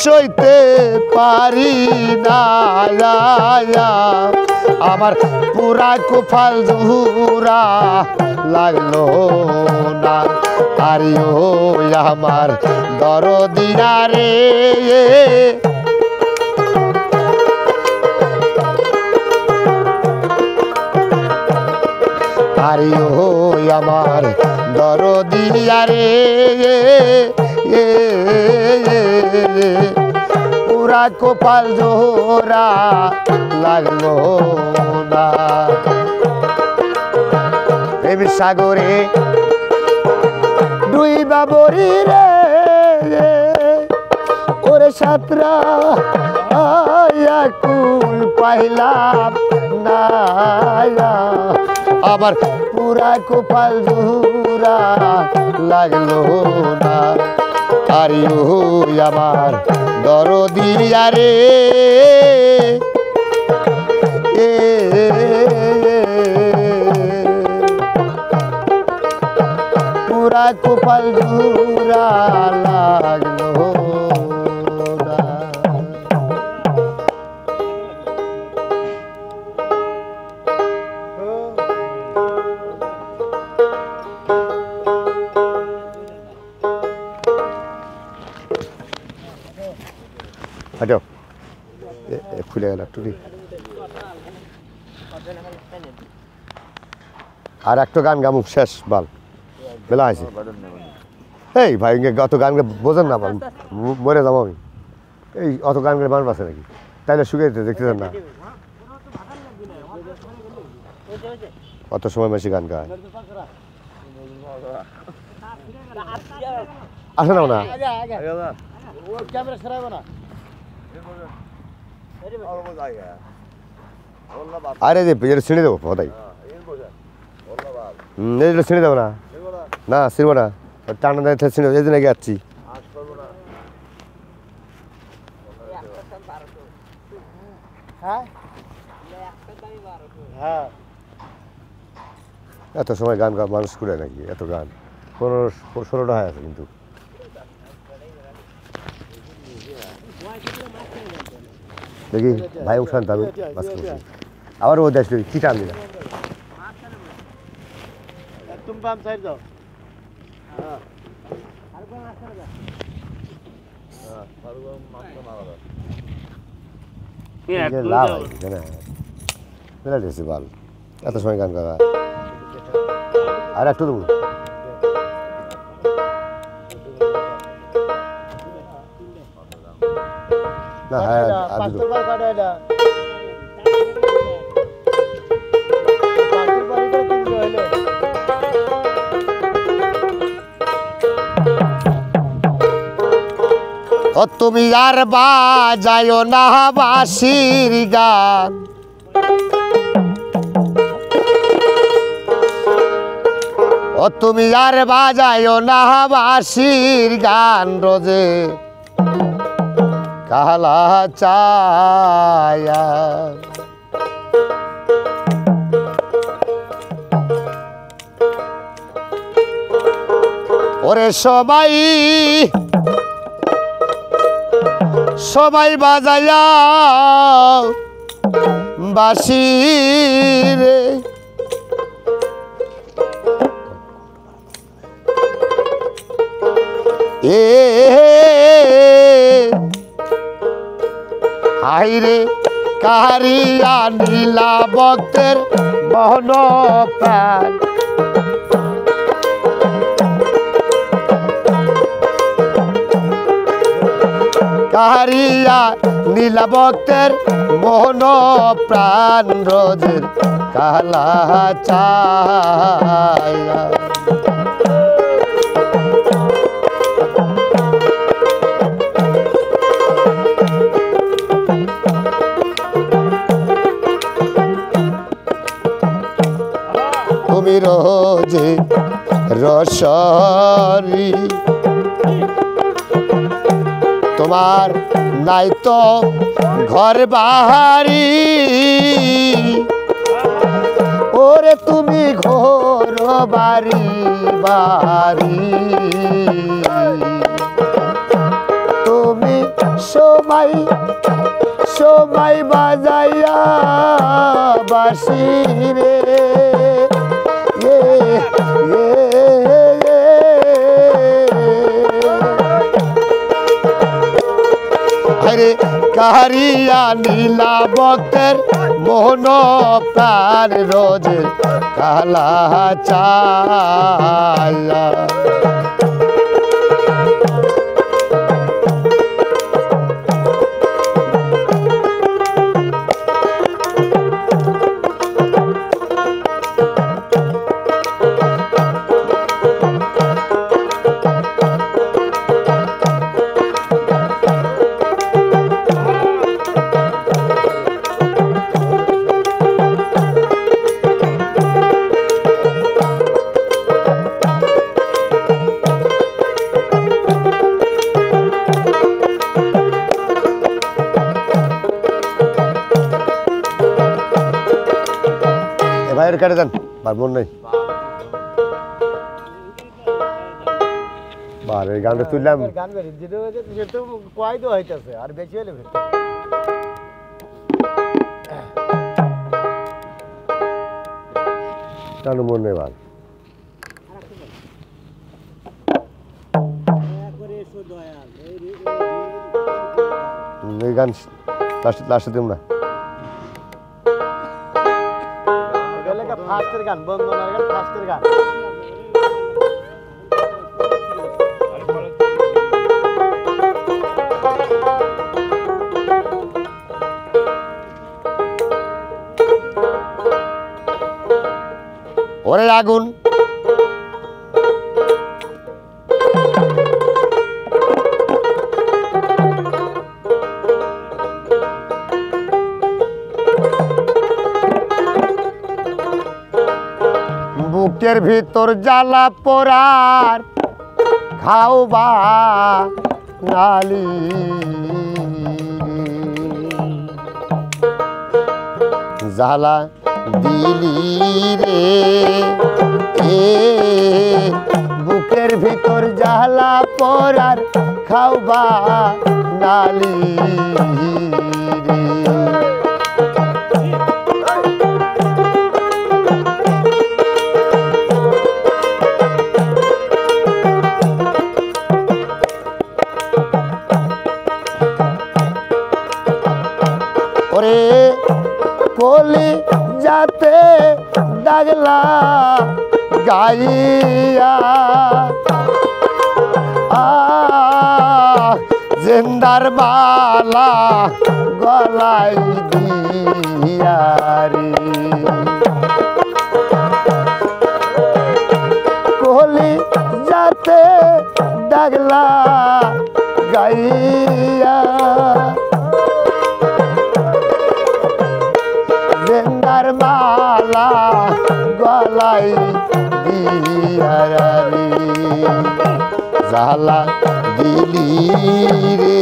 সইতে পারি না আমার পুরা কুফাল জুরা লাগলো না আরে ও আমার দরদিরা রে আরে ও আমার দরদিয়া রে পুরা কপাল জোরা লাগলো না প্রেম সাগরে দুই বাবরি রে ওরে সাতরা কুল পাইলাম না আবার পুরা কপাল জোরা লাগলো না আরে ও আমার দরদিয়া রে পুরা কপাল জোরা লাগলো না হ্যালো খুলে গেল একটু আর একটা গান গামুক শেষ বাল বেলা আছে এই ভাই অত গান বোঝেন না বাল মরে যাবো আমি এই অত গান গেলে মানুষ আছে নাকি তাইলে শুকিয়ে দিতে দেখতেছেন না অত সময় বেশি গান গায় আসে না না ক্যামেরা সরাইব না আরে যে এটা ছিঁড়ে দেবো কোথায় এটা ছিঁড়ে দেবো না না ছিঁড়ব না টানা দাঁড়িয়ে ছিঁড়ে এই দিন আগে যাচ্ছি এত সময় গান গা মানুষ করে নাকি এত গান 15-16টা হয়ে আছে কিন্তু দেখি ভাই উঠান আমি বাস করছি আবার ও দেশ কি টান দিলাম তুমি পাম সাইড দাও লাভ হয় না মেলা দিয়েছি বাল এত সময় গান গাওয়া আর একটু দেবো না হ্যাঁ পাঁচ আদু টাকা কাটা এটা পাঁচটার পরে তো তিনটে হইলো ও তুমি আর বাজায়ো না বাঁশির গান ও তুমি আর বাজায়ো না বাঁশির গান রোজে কালা চায়া ওরে সবাই সবাই বাজায়া বাঁশি রে এ হাইরে কাহারিয়া নীলা ভক্তের মহন প্রাণ কাহারিয়া নীলা ভক্তের মোহন প্রাণ রোজের কালা চায়া তুমি রোজে রসরি তোমার নাই তো ঘর বাহারি ওরে তুমি ঘোর বাড়ি বাড়ি তুমি সময় সময় বাজাইয়া বাঁশি রে আরে কাহারিয়া নীলা ভক্তের মোহন প্রাণ রোজে কালা চায়া ভাইয়ের কেটে দেন আর মন নেই বার এই গানটা তুললাম গান বেরি যেটা হয়েছে সেটা কয় তো হইতাছে আর বেশি হলে ফের কেন মন নেই বার এই গান লাস্টে দিম না ফার্স্টের গান বন্দনার গান ফার্স্টের গান ওরে আগুন বুকের ভিতর জ্বালা পোড়ার খাও বা নালি জ্বালা দিলি রে এ বুকের ভিতর জ্বালা পোড়ার খাও বা নালি ওরে কলি যাতে দাগলা গাইয়া জেন্দার মালা গলায় দিয়ারি কোহলি যাতে ডাগলা গাইয়া জেন্দার মালা গলায় দিয়ারি জালা দিলি রে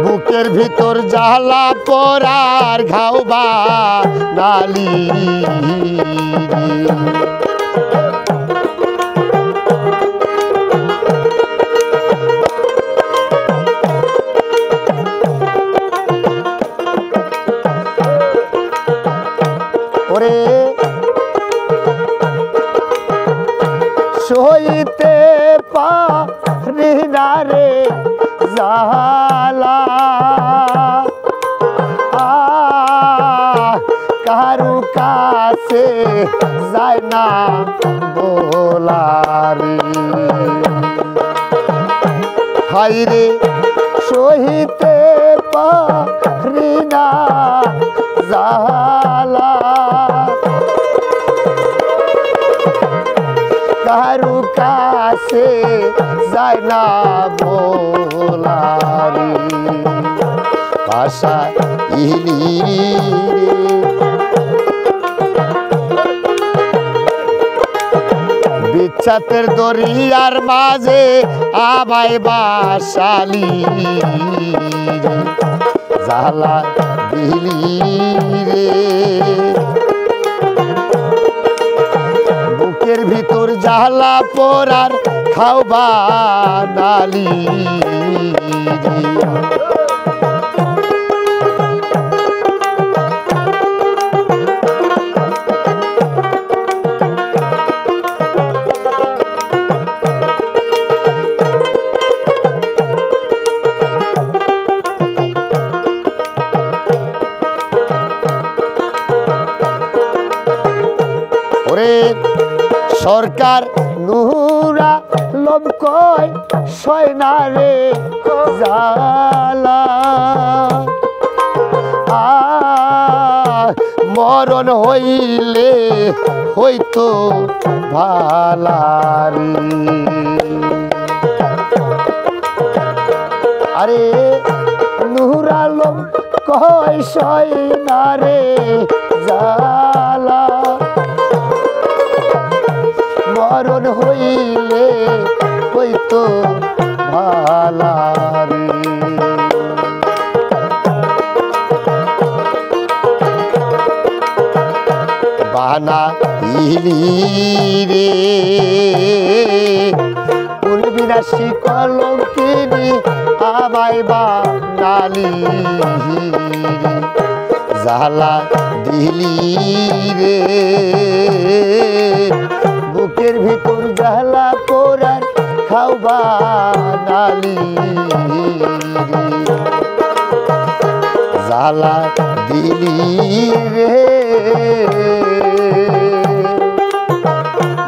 বুকের ভিতর জ্বালা পরার ঘাওবা নালি ওরে সইতে পারি না রে জালা কারু কাছে যায় না বলারি হাইরে সহিতে পারি না জালা কারু কাছে যায় না বলারি ভাষা ইলি বিচ্ছাতের দরিয়ার মাঝে আমায় বাসালি জালা দিলি রে বুকের ভিতর জ্বালা পরার খাওবা নালি ওরে সরকার নুরা লোভ কয় সয় না রে জালা মরণ হইলে হইতো ভালারি আরে নুরা লোভ কয় সয় না রে জালা মরণ হইলে হইতো ভালারি বানা ইলি রে উর্বিনাশী কলঙ্কিনী আমায় বানালি জালা দিলি রে বুকের ভিতর জ্বালা পোড়ার খাওবা নালি জ্বালা দিলি রে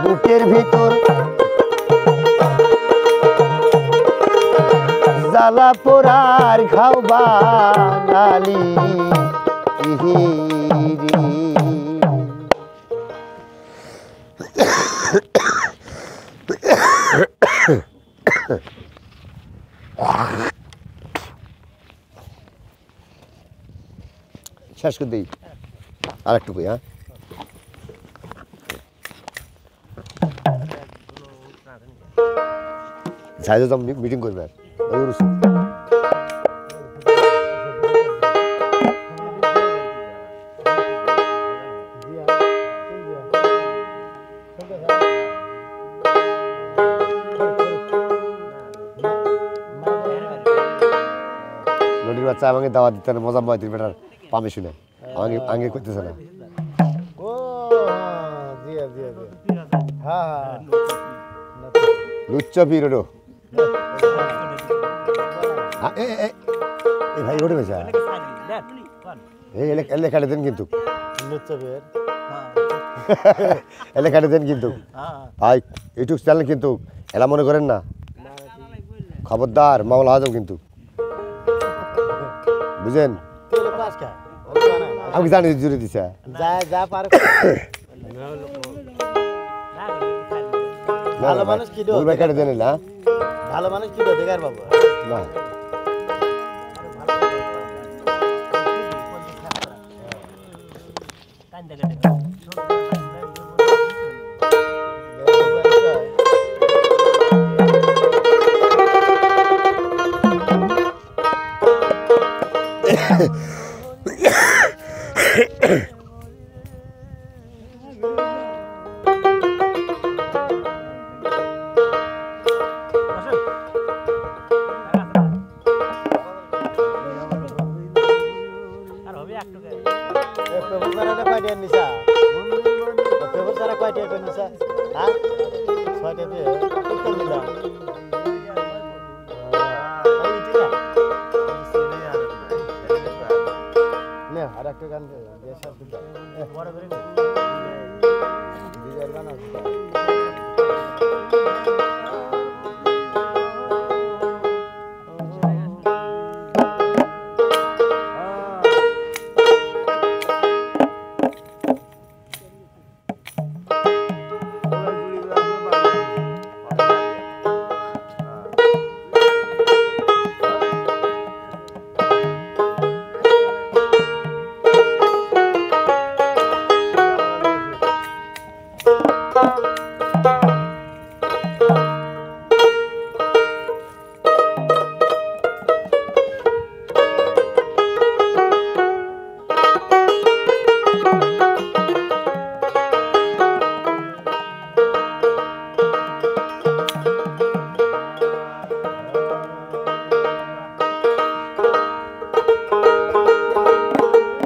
বুকের ভিতর জ্বালা পোড়ার খাওবা নালি শেষ করে দিই আর একটু হ্যাঁ যাই তো মিটিং করবে আর নদীর বাচ্চা আমাকে দাওয়া দিতে না মজা মাইতির বেটার পামে শুনে আমাকে আগে করতেছে না ও জিয়া জিয়া জিয়া হ্যাঁ হ্যাঁ লুচ্চা পিরোডো ভাই ওঠে বেচা এই এলে কাটে দেন কিন্তু লুচ্চা বের এলে কাটে দেন কিন্তু ভাই ইউটিউব চ্যানেল কিন্তু এলা মনে করেন না খবরদার মামলা হাজম কিন্তু বুঝেন তেল পাস খা আমি জানি জুড়ে দিছে যা যা পার ভালো মানুষ কি দো বলবে কাটে দেন না ভালো মানুষ কি দো দেখার বাবু না কান্দে কান্দে আর হবে একটু পেপার সারাটা কয়টা নিছা পেপার সারা কয়টা নিছা হ্যাঁ 6টা দিয়ে কত নিলাম নে আর একটা গান দিয়ে সব বড় করে দিদার গান আছে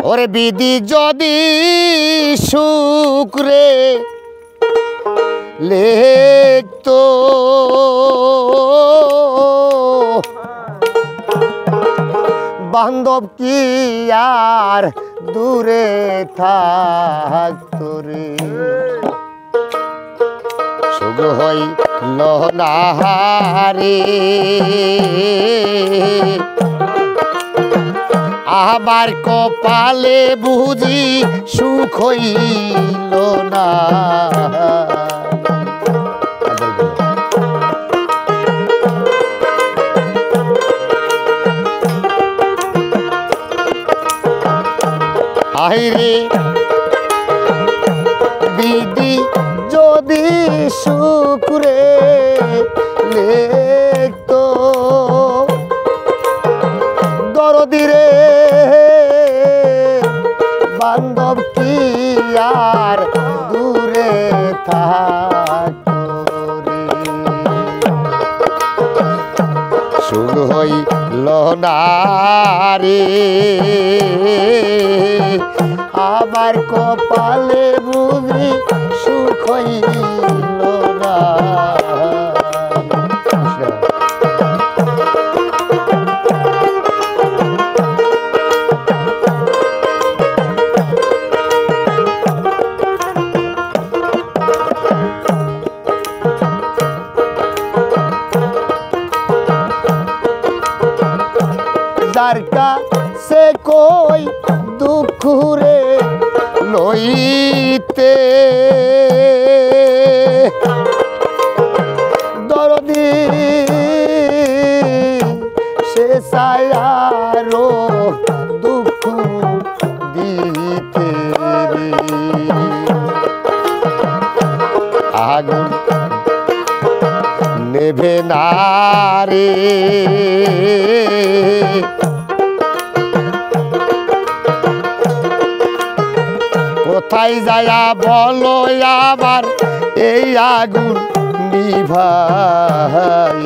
ওরে বিধি যদি শুক্রে লেখতো বান্ধব কি আর দূরে থাকতো রে সুখ হইল না রে আমার কপালে বুঝি সুখ হইল না আইরে বিধি যদি শুক্রে লেখতো দরদিরে বান্ধব কি আর দূরে থাকতো রে সুখ হইল না রে আমার কপালে বুঝি সুখ হইল না যার কাছে কই দুঃখ রে লইতে দরদি সে সায়ারো দুঃখ দিতে রে আগুন নেভে না রে কোথায় যায়া বলো আবার এই আগুন নিভাই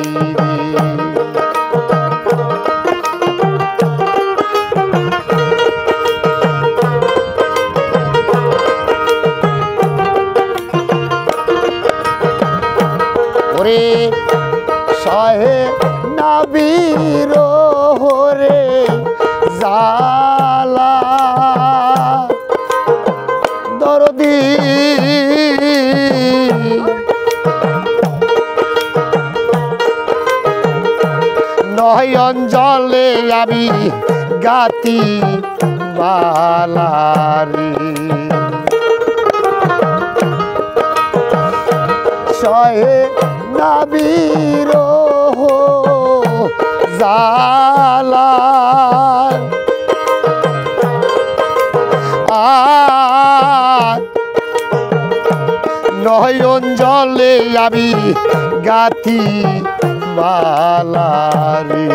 ওরে সহে নাবির হরে জালা দরদি নয়ন জলে আমি গাতি বালারি সহে নাবির জালা নয়ন জলে আমি গাতি বালারি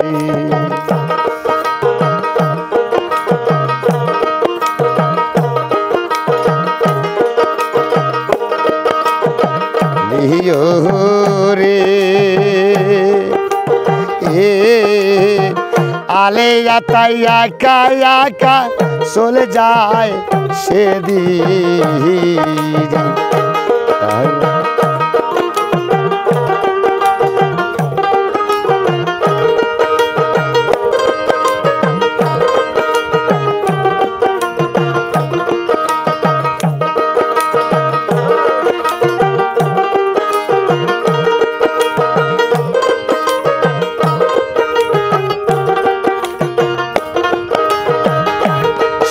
রে এ আলে তাই একা একা চলে যায় সেদিন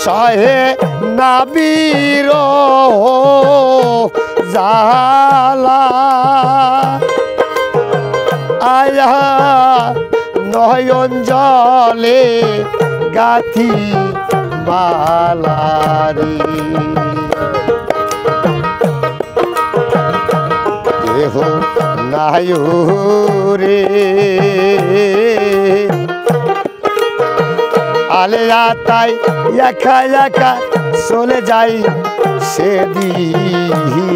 সহে নাবির জালা আয়া নয়ন জলে গাথি বালারি দেহ নায়ুরে আলে তাই একা একা চলে যাই সেদিন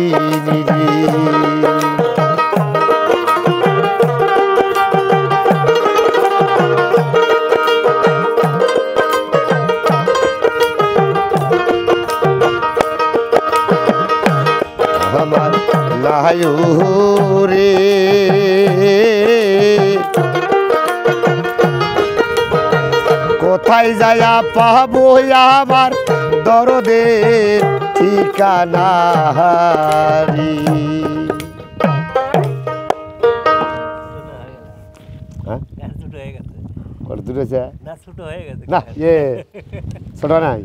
আমার নায়ুরে কোথায় যায়া পাবো আমার দরদের ঠিকানা হারি গাছ ছোট হয়ে গেছে কত দূর আছে না ছোট হয়ে গেছে না ছোট নাই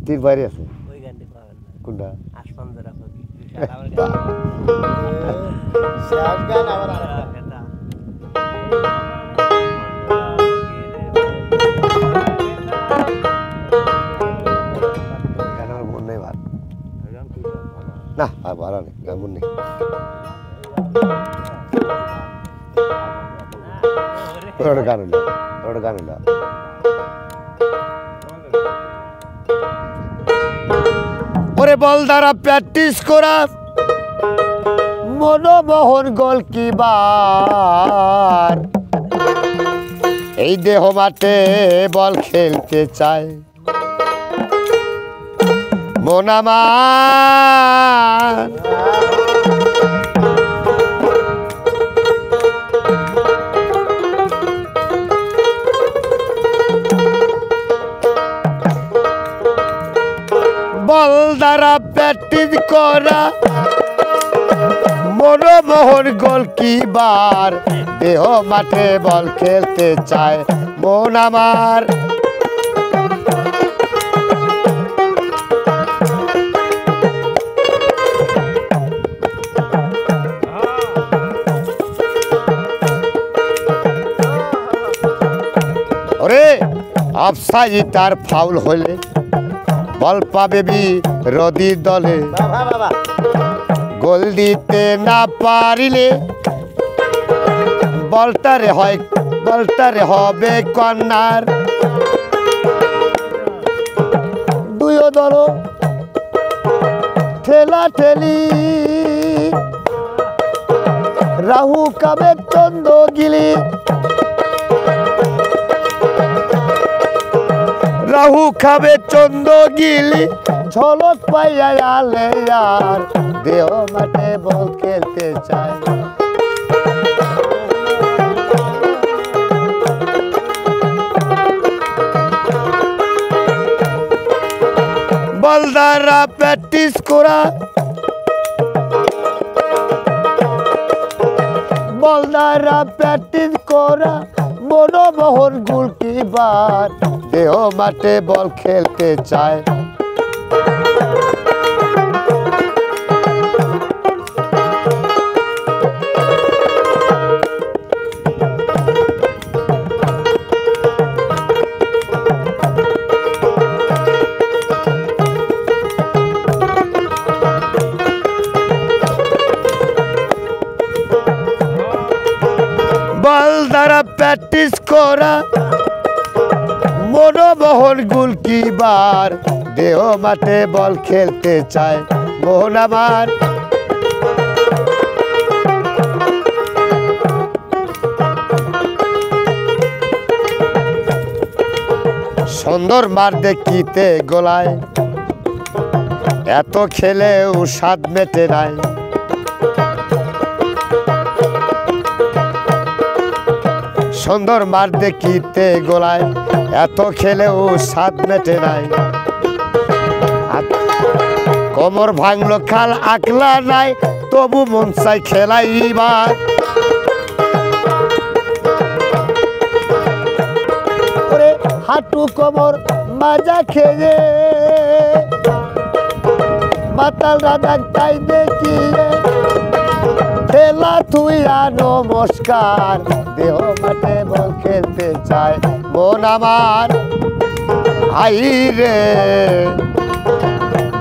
তীর বাইরে আছে ওই গানটি পাবেন না কোনটা আসমান যারা কবি আমার শেষ গান আবার আরেকটা। গান গান আমার মন নেই ভালো না আর ভালো নেই গান মন নেই ওটা গান হইল ওটা গান হইল ওরে বল দ্বারা প্র্যাকটিস করা মনমোহন গোলকিপার এই দেহ মাঠে বল খেলতে চায় মন আমার বল দ্বারা প্র্যাকটিস করা মনমোহন গোলকিপার দেহ মাঠে বল খেলতে চায় মন আমার ওরে অফসাইড তার ফাউল হলে বল পাবে বিরোধী দলে বাবা বাবা গোল দিতে না পারিলে বলটারে হবে কর্নার দুই দল ঠেলা ঠেলি রাহু কাবে চন্দ গিলি রাহু খাবে চন্দ গিলি ঝলক পাইয়া আলে আর দেহ মাঠে বল খেলতে চায় বল দ্বারা প্র্যাকটিস করা বল দ্বারা প্র্যাকটিস করা মনমোহন গোলকিপার দেহ মাঠে বল খেলতে চায় বল দ্বারা প্র্যাকটিস করা মনমোহন গোলকিপার দেহ মাঠে বল খেলতে চায় মোহন আমার সুন্দর মার দেখিতে গোলায় এত খেলেও স্বাদ মেটে নাই সুন্দর মার দেখিতে গোলায় এত খেলেও স্বাদ মেটে নাই কোমর ভাঙলো খাল আকলা নাই তবু মন চাই খেলাইবার হাঁটু কোমর মাজা খেয়ে মাতাল রাধা তাই দেখি খেলা তুই নমস্কার দেহ মাঠে বল খেলতে চায় মন আমার আই রে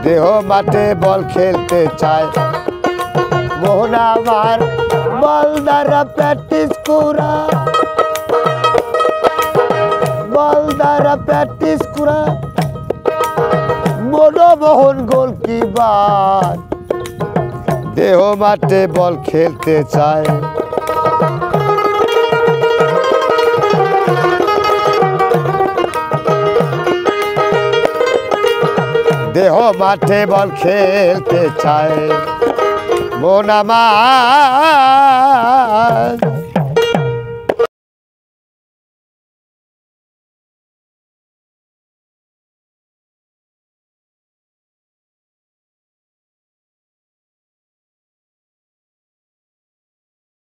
দেহ মাঠে বল খেলতে চায় মন আমার বল দ্বারা প্র্যাকটিস করা বল দ্বারা প্র্যাকটিস করা মনমোহন গোলকিপার দেহ মাঠে বল খেলতে চায় দেহ মাঠে বল খেলতে চায় মন আমার